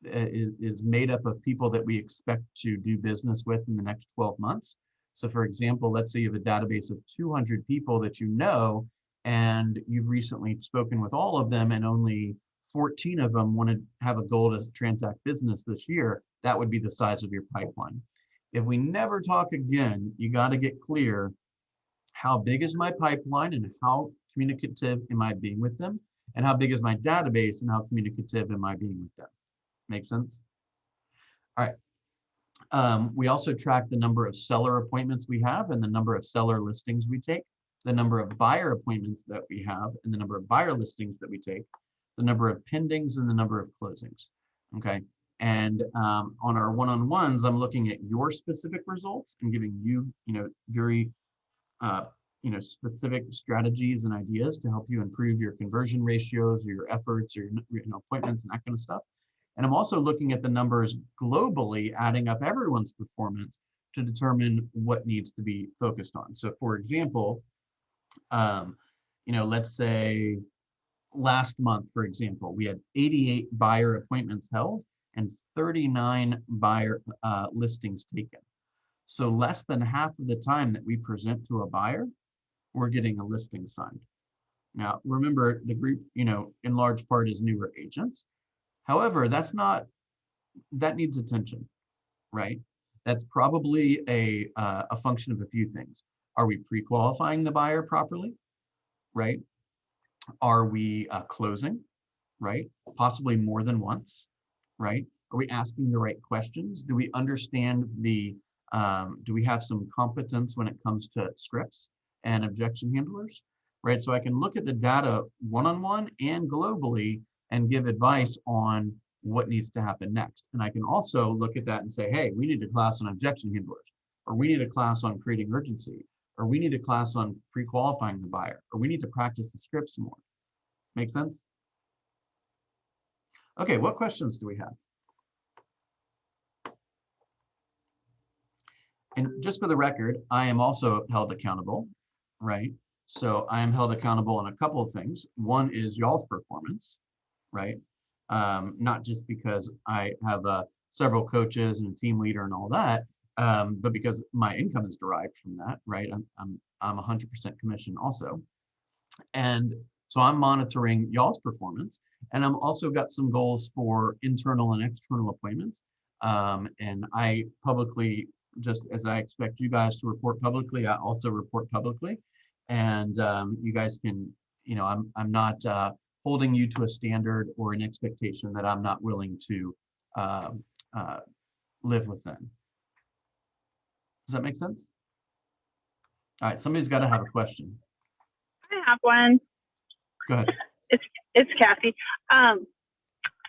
is made up of people that we expect to do business with in the next 12 months. So for example, let's say you have a database of 200 people that you know, and you've recently spoken with all of them and only 14 of them want to have a goal to transact business this year. That would be the size of your pipeline. If we never talk again, you got to get clear, how big is my pipeline and how communicative am I being with them? And how big is my database and how communicative am I being with them? Make sense? All right. We also track the number of seller appointments we have and the number of seller listings we take, the number of buyer appointments that we have and the number of buyer listings that we take, the number of pendings and the number of closings. Okay. And on our one-on-ones, I'm looking at your specific results and giving you, very specific strategies and ideas to help you improve your conversion ratios or your efforts or your appointments and that kind of stuff. And I'm also looking at the numbers globally, adding up everyone's performance to determine what needs to be focused on. So for example, let's say last month, for example, we had 88 buyer appointments held and 39 buyer listings taken. So less than half of the time that we present to a buyer, we're getting a listing signed. Now, remember the group, in large part is newer agents. However, that needs attention, right? That's probably a function of a few things. Are we pre-qualifying the buyer properly, right? Are we closing, right? Possibly more than once, right? Are we asking the right questions? Do we understand do we have some competence when it comes to scripts and objection handlers, right? So I can look at the data one-on-one and globally and give advice on what needs to happen next. And I can also look at that and say, hey, we need a class on objection handlers, or we need a class on creating urgency, or we need a class on pre-qualifying the buyer, or we need to practice the scripts more. Make sense? Okay, what questions do we have? And just for the record, I am also held accountable, right? So I am held accountable on a couple of things. One is y'all's performance, right? Not just because I have several coaches and a team leader and all that, but because my income is derived from that, right? I'm 100% commission also, and so I'm monitoring y'all's performance, and I'm also got some goals for internal and external appointments. And I publicly, just as I expect you guys to report publicly, I also report publicly. And you guys can, I'm not holding you to a standard or an expectation that I'm not willing to uh, live within. Does that make sense? All right, somebody's got to have a question. I have one. Go ahead. It's Kathy.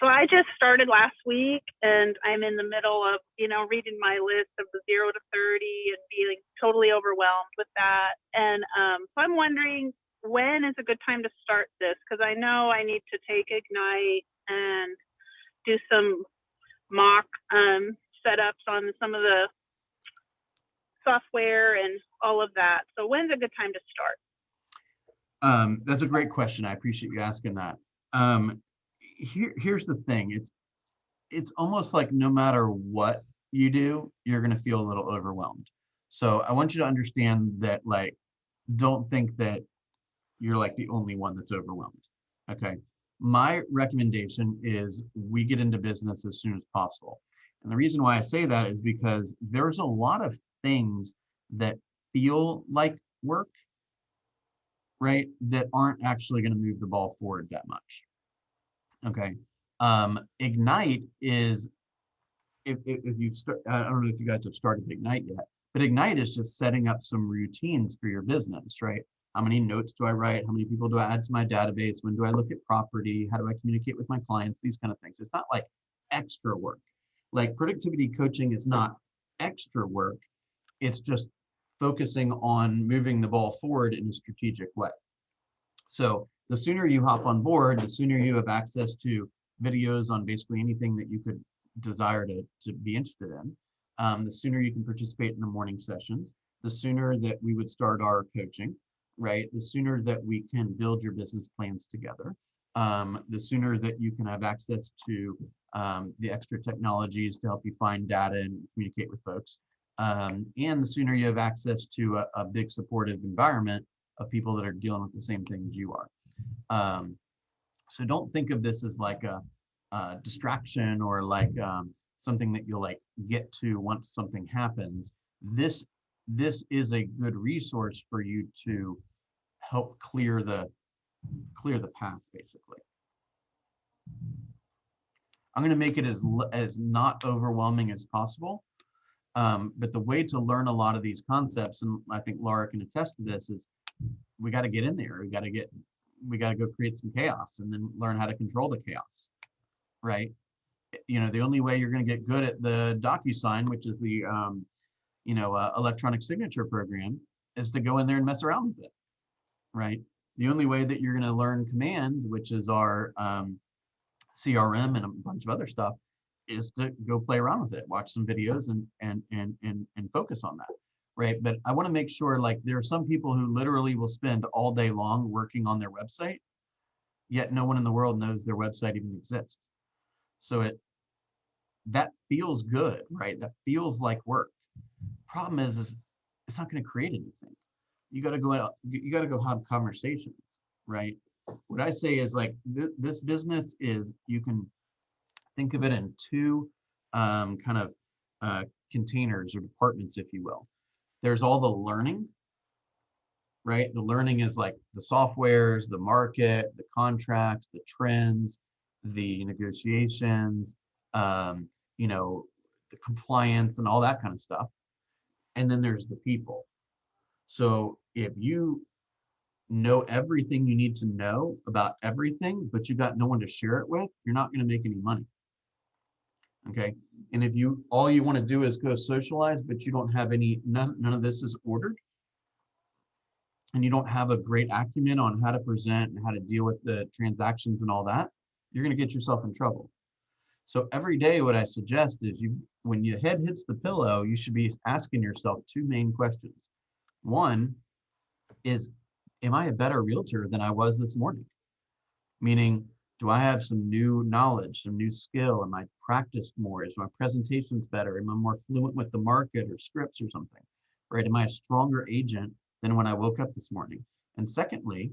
So I just started last week, and I'm in the middle of, reading my list of the 0 to 30 and being totally overwhelmed with that. And so I'm wondering, when is a good time to start this? Because I know I need to take Ignite and do some mock setups on some of the software and all of that. So when's a good time to start? That's a great question. I appreciate you asking that. Here's the thing. It's almost like no matter what you do, you're going to feel a little overwhelmed. So I want you to understand that, like, don't think that you're like the only one that's overwhelmed. Okay. My recommendation is we get into business as soon as possible. And the reason why I say that is because there's a lot of things that feel like work, right, that aren't actually going to move the ball forward that much. Okay. Ignite is, if you've I don't know if you guys have started Ignite yet, but Ignite is just setting up some routines for your business, right? How many notes do I write? How many people do I add to my database? When do I look at property? How do I communicate with my clients? These kind of things. It's not like extra work. Like productivity coaching is not extra work. It's just focusing on moving the ball forward in a strategic way. So the sooner you hop on board, the sooner you have access to videos on basically anything that you could desire to be interested in, the sooner you can participate in the morning sessions, the sooner that we would start our coaching, right? The sooner that we can build your business plans together, the sooner that you can have access to the extra technologies to help you find data and communicate with folks. And the sooner you have access to a big supportive environment of people that are dealing with the same things you are. So don't think of this as like a distraction or like something that you'll like get to once something happens. This is a good resource for you to help clear the path, basically. I'm going to make it as not overwhelming as possible. But the way to learn a lot of these concepts, and I think Laura can attest to this, is we got to get in there. We got to go create some chaos and then learn how to control the chaos, right? The only way you're going to get good at the DocuSign, which is the electronic signature program, is to go in there and mess around with it, right? The only way that you're going to learn Command, which is our CRM and a bunch of other stuff, is to go play around with it, watch some videos and focus on that, right? But I want to make sure, like, there are some people who literally will spend all day long working on their website, yet no one in the world knows their website even exists. So that feels good, right? That feels like work. Problem is it's not going to create anything. You got to go out, you got to go have conversations, right? What I say is, like, this business is, you can think of it in two kind of containers or departments, if you will. There's all the learning, right? The learning is like the softwares, the market, the contracts, the trends, the negotiations, the compliance and all that kind of stuff. And then there's the people. So if you know everything you need to know about everything, but you got no one to share it with, you're not going to make any money. Okay. And if all you want to do is go socialize, but you don't have none of this is ordered, and you don't have a great acumen on how to present and how to deal with the transactions and all that, you're going to get yourself in trouble. So every day, what I suggest is, when your head hits the pillow, you should be asking yourself two main questions. One is am I a better realtor than I was this morning? Meaning, do I have some new knowledge, some new skill? Am I practiced more? Is my presentations better? Am I more fluent with the market or scripts or something? Right? Am I a stronger agent than when I woke up this morning? And secondly,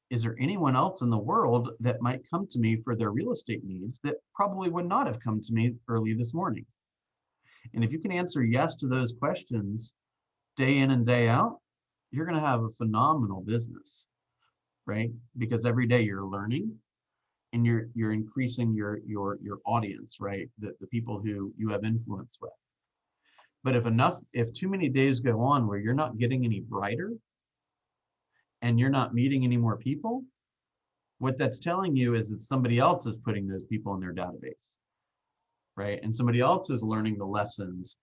is there anyone else in the world that might come to me for their real estate needs that probably would not have come to me early this morning? And if you can answer yes to those questions day in and day out, you're going to have a phenomenal business, right? Because every day you're learning and you're increasing your audience, right? The people who you have influence with. But if too many days go on where you're not getting any brighter and you're not meeting any more people, what that's telling you is that somebody else is putting those people in their database, right? And somebody else is learning the lessons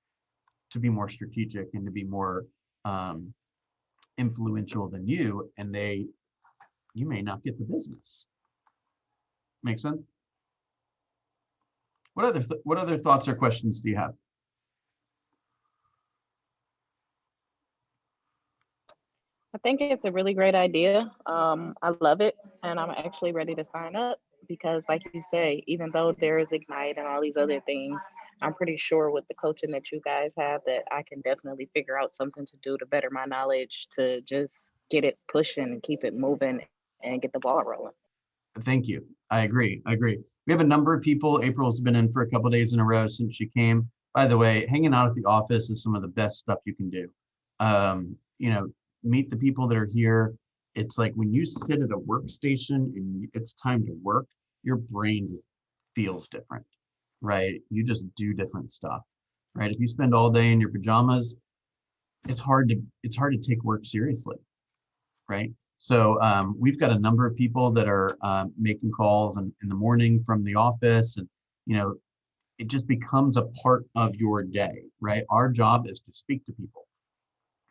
to be more strategic and to be more influential than you, and you may not get the business. Make sense? What other thoughts or questions do you have? I think it's a really great idea. I love it, and I'm actually ready to sign up because, like you say, even though there is Ignite and all these other things, I'm pretty sure with the coaching that you guys have that I can definitely figure out something to do to better my knowledge to just get it pushing and keep it moving and get the ball rolling. Thank you. I agree. We have a number of people. April's been in for a couple of days in a row since she came. By the way, hanging out at the office is some of the best stuff you can do. Meet the people that are here. It's like when you sit at a workstation and it's time to work, your brain just feels different, right? You just do different stuff, right? If you spend all day in your pajamas, it's hard to take work seriously, right? So we've got a number of people that are making calls in the morning from the office, and it just becomes a part of your day, right? Our job is to speak to people.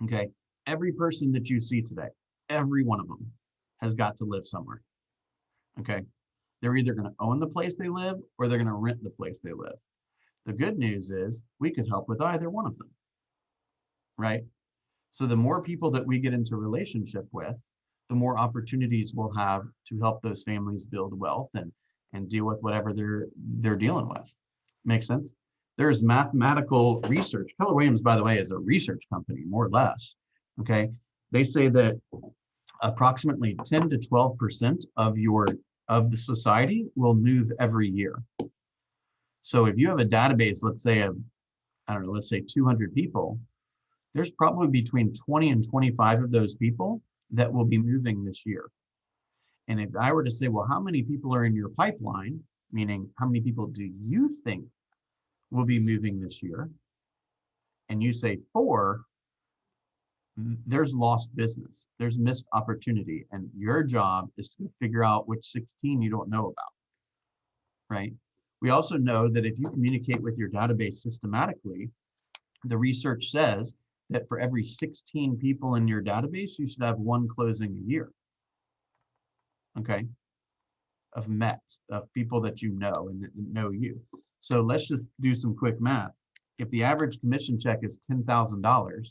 Okay, every person that you see today, every one of them has got to live somewhere. Okay, they're either going to own the place they live or they're going to rent the place they live. The good news is we could help with either one of them, right? So the more people that we get into relationship with, the more opportunities we'll have to help those families build wealth and deal with whatever they're dealing with. Makes sense? There's mathematical research. Keller Williams, by the way, is a research company, more or less. Okay, they say that approximately 10 to 12% of the society will move every year. So if you have a database, let's say let's say 200 people, there's probably between 20 and 25 of those people that will be moving this year. And if I were to say, well, how many people are in your pipeline, meaning how many people do you think will be moving this year? And you say 4, there's lost business, there's missed opportunity, and your job is to figure out which 16 you don't know about, right? We also know that if you communicate with your database systematically, the research says that for every 16 people in your database, you should have 1 closing a year, okay, of METs, of people that you know and that know you. So let's just do some quick math. If the average commission check is $10,000,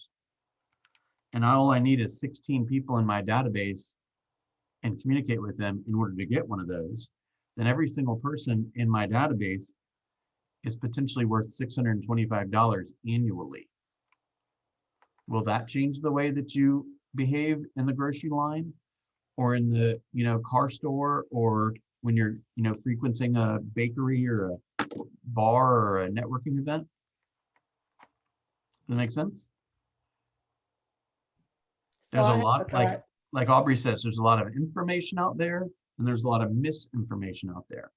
and all I need is 16 people in my database and communicate with them in order to get one of those, then every single person in my database is potentially worth $625 annually. Will that change the way that you behave in the grocery line or in the car store, or when you're frequenting a bakery or a bar or a networking event? Does that make sense? There's a lot, like Aubrey says, there's a lot of information out there and there's a lot of misinformation out there.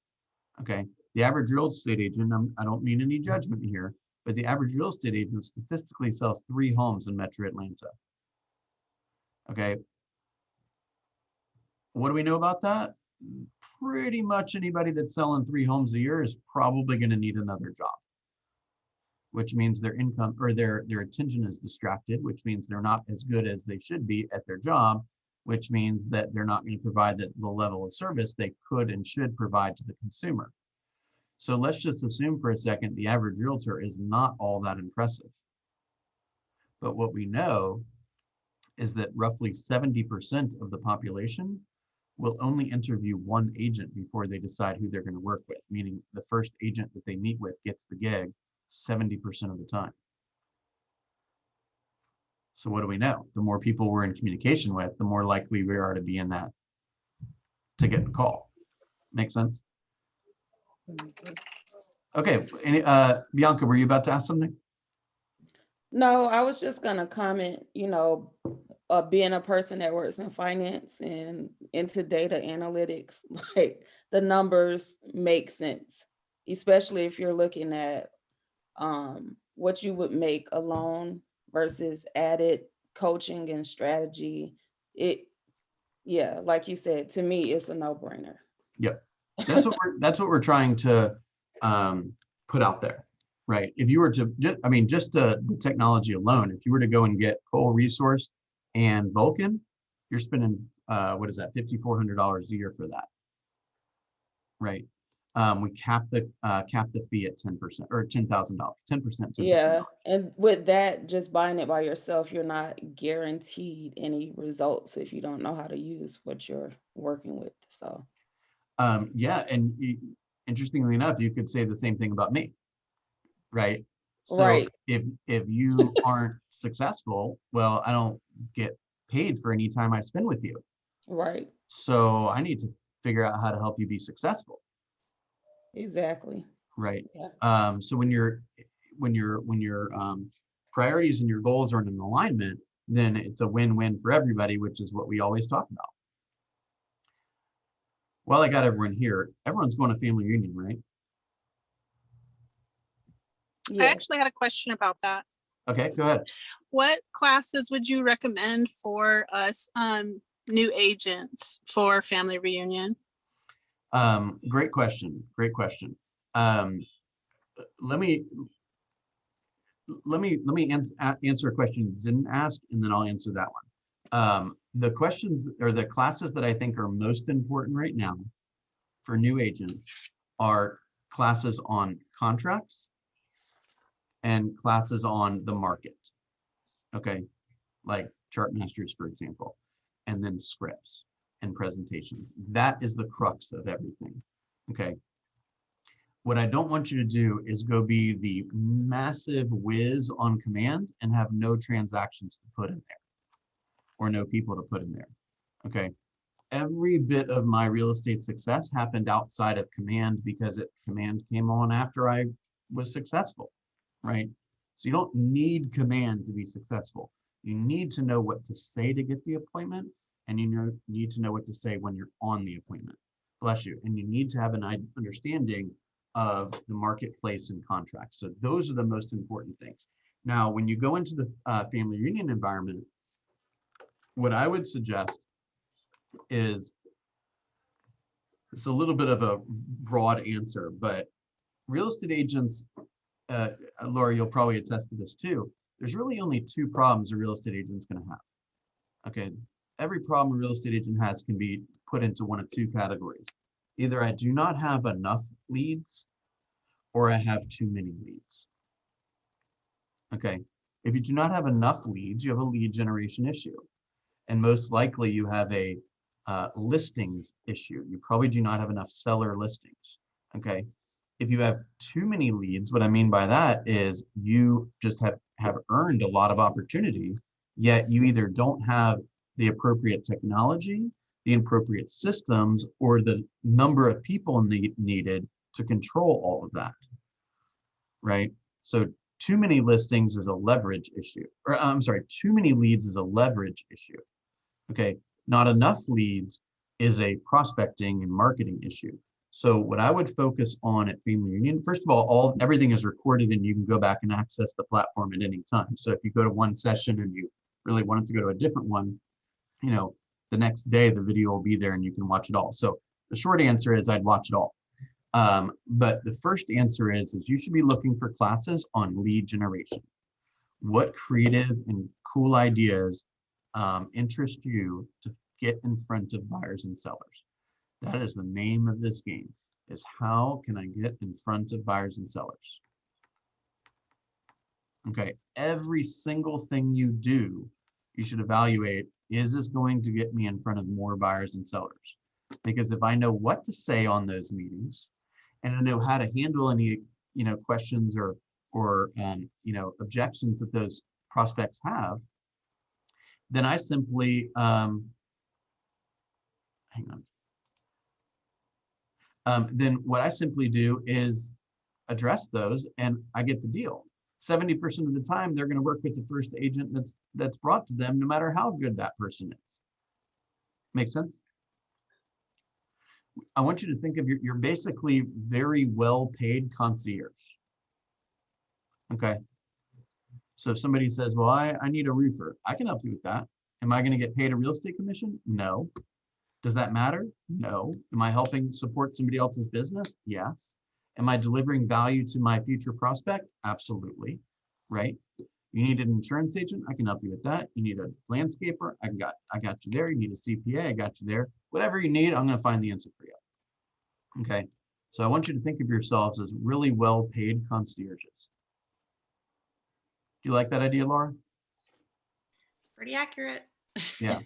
Okay, the average real estate agent, I don't mean any judgment here, but the average real estate agent statistically sells 3 homes in Metro Atlanta. Okay, what do we know about that? Pretty much anybody that's selling 3 homes a year is probably going to need another job, which means their income or their attention is distracted, which means they're not as good as they should be at their job, which means that they're not going to provide the level of service they could and should provide to the consumer. So let's just assume for a second the average realtor is not all that impressive. But what we know is that roughly 70% of the population will only interview one agent before they decide who they're going to work with, meaning the first agent that they meet with gets the gig 70% of the time. So what do we know? The more people we're in communication with, the more likely we are to be in that, to get the call. Make sense? Okay, Bianca, were you about to ask something? No, I was just gonna comment, being a person that works in finance and into data analytics, like the numbers make sense, especially if you're looking at what you would make alone versus added coaching and strategy. Yeah, like you said, to me, it's a no-brainer. Yep. That's what we're trying to put out there, right? If you were to, just the technology alone, if you were to go and get Cole Resource and Vulcan, you're spending what is that, $5,400 a year for that, right? We cap the fee at 10% or $10,000, 10%. Yeah, and with that, just buying it by yourself, you're not guaranteed any results if you don't know how to use what you're working with. So yeah, and interestingly enough, you could say the same thing about me, right? So right. if you aren't successful, well, I don't get paid for any time I spend with you. Right. So I need to figure out how to help you be successful. Exactly. Right. Yeah. So when your priorities and your goals are in alignment, then it's a win-win for everybody, which is what we always talk about. Well, I got everyone here. Everyone's going to family reunion, right? Yeah. I actually had a question about that. Okay, go ahead. What classes would you recommend for us new agents for family reunion? Great question. Great question. Let me answer a question you didn't ask, and then I'll answer that one. The questions or the classes that I think are most important right now for new agents are classes on contracts and classes on the market. Okay, like chart masters, for example, and then scripts and presentations. That is the crux of everything. Okay. What I don't want you to do is go be the massive whiz on command and have no transactions to put in there or no people to put in there. Okay. Every bit of my real estate success happened outside of command because command came on after I was successful, right? So you don't need command to be successful. You need to know what to say to get the appointment, and you need to know what to say when you're on the appointment. Bless you. And you need to have an understanding of the marketplace and contracts. So those are the most important things. Now, when you go into the family reunion environment, what I would suggest is, it's a little bit of a broad answer, but real estate agents, Laura, you'll probably attest to this too. There's really only two problems a real estate agent's going to have. Okay, every problem a real estate agent has can be put into one of two categories. Either I do not have enough leads, or I have too many leads. Okay, if you do not have enough leads, you have a lead generation issue. And most likely you have a listings issue. You probably do not have enough seller listings. Okay, if you have too many leads, what I mean by that is you just have earned a lot of opportunity, yet you either don't have the appropriate technology, the appropriate systems, or the number of people needed to control all of that, right? So too many listings is a leverage issue, or I'm sorry, too many leads is a leverage issue. Okay, not enough leads is a prospecting and marketing issue. So what I would focus on at family reunion, first of all, everything is recorded and you can go back and access the platform at any time. So if you go to one session and you really wanted to go to a different one, the next day the video will be there and you can watch it all. So the short answer is I'd watch it all. But the first answer is you should be looking for classes on lead generation. What creative and cool ideas interest you to get in front of buyers and sellers? That is the name of this game, is how can I get in front of buyers and sellers? Okay, every single thing you do, you should evaluate, is this going to get me in front of more buyers and sellers? Because if I know what to say on those meetings, and I know how to handle any, questions or objections that those prospects have, then I simply, then what I simply do is address those and I get the deal. 70% of the time, they're going to work with the first agent that's brought to them, no matter how good that person is. Make sense? I want you to think of you're basically very well paid concierge. Okay. So if somebody says, well, I need a roofer, I can help you with that. Am I going to get paid a real estate commission? No. Does that matter? No. Am I helping support somebody else's business? Yes. Am I delivering value to my future prospect? Absolutely. Right? You need an insurance agent? I can help you with that. You need a landscaper? I got you there. You need a CPA? I got you there. Whatever you need, I'm going to find the answer for you. Okay. So I want you to think of yourselves as really well-paid concierges. Do you like that idea, Laura? Pretty accurate. Yeah.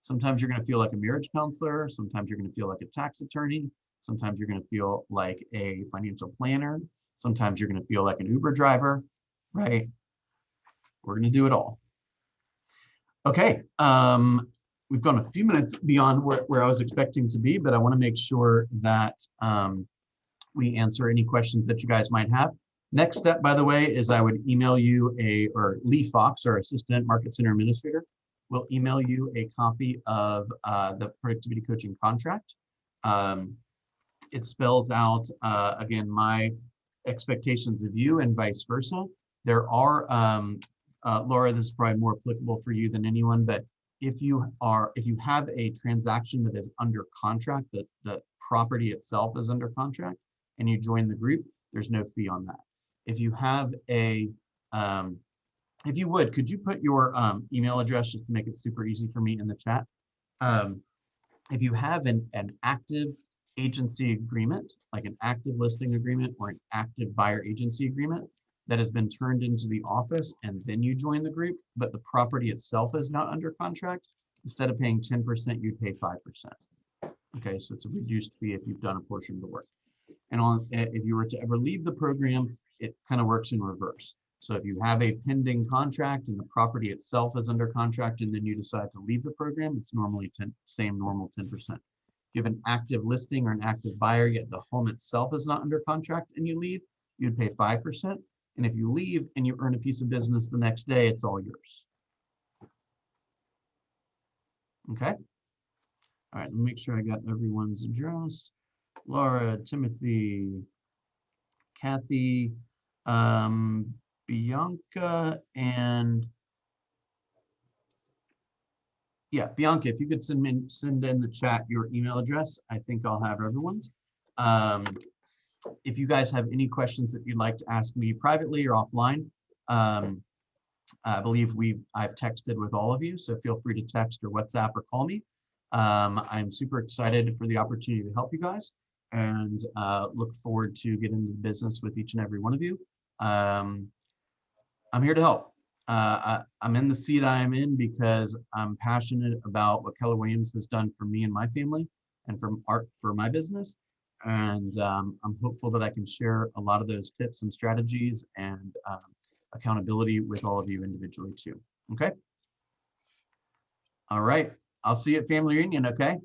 Sometimes you're going to feel like a marriage counselor. Sometimes you're going to feel like a tax attorney. Sometimes you're going to feel like a financial planner. Sometimes you're going to feel like an Uber driver, right? We're going to do it all. Okay. We've gone a few minutes beyond where I was expecting to be, but I want to make sure that we answer any questions that you guys might have. Next step, by the way, is I would email you or Lee Fox, our Assistant Market Center Administrator, will email you a copy of the productivity coaching contract. It spells out, again, my expectations of you and vice versa. There are, Laura, this is probably more applicable for you than anyone, but if you have a transaction that is under contract, that the property itself is under contract, and you join the group, there's no fee on that. If you have a, if you would, could you put your email address just to make it super easy for me in the chat? If you have an active agency agreement, like an active listing agreement or an active buyer agency agreement that has been turned into the office and then you join the group, but the property itself is not under contract, instead of paying 10%, you'd pay 5%. Okay, so it's a reduced fee if you've done a portion of the work. And if you were to ever leave the program, it kind of works in reverse. So if you have a pending contract and the property itself is under contract and then you decide to leave the program, it's normally same normal 10%. If you have an active listing or an active buyer, yet the home itself is not under contract and you leave, you'd pay 5%. And if you leave and you earn a piece of business the next day, it's all yours. Okay. All right, let me make sure I got everyone's address. Laura, Timothy, Kathy, Bianca, and yeah, Bianca, if you could send in the chat your email address, I think I'll have everyone's. If you guys have any questions that you'd like to ask me privately or offline, I believe I've texted with all of you, so feel free to text or WhatsApp or call me. I'm super excited for the opportunity to help you guys and look forward to getting into business with each and every one of you. I'm here to help. I'm in the seat I am in because I'm passionate about what Keller Williams has done for me and my family and for my business. And I'm hopeful that I can share a lot of those tips and strategies and accountability with all of you individually too. Okay. All right. I'll see you at family reunion. Okay.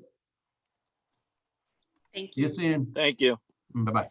Thank See you. you soon. Thank you. Bye-bye.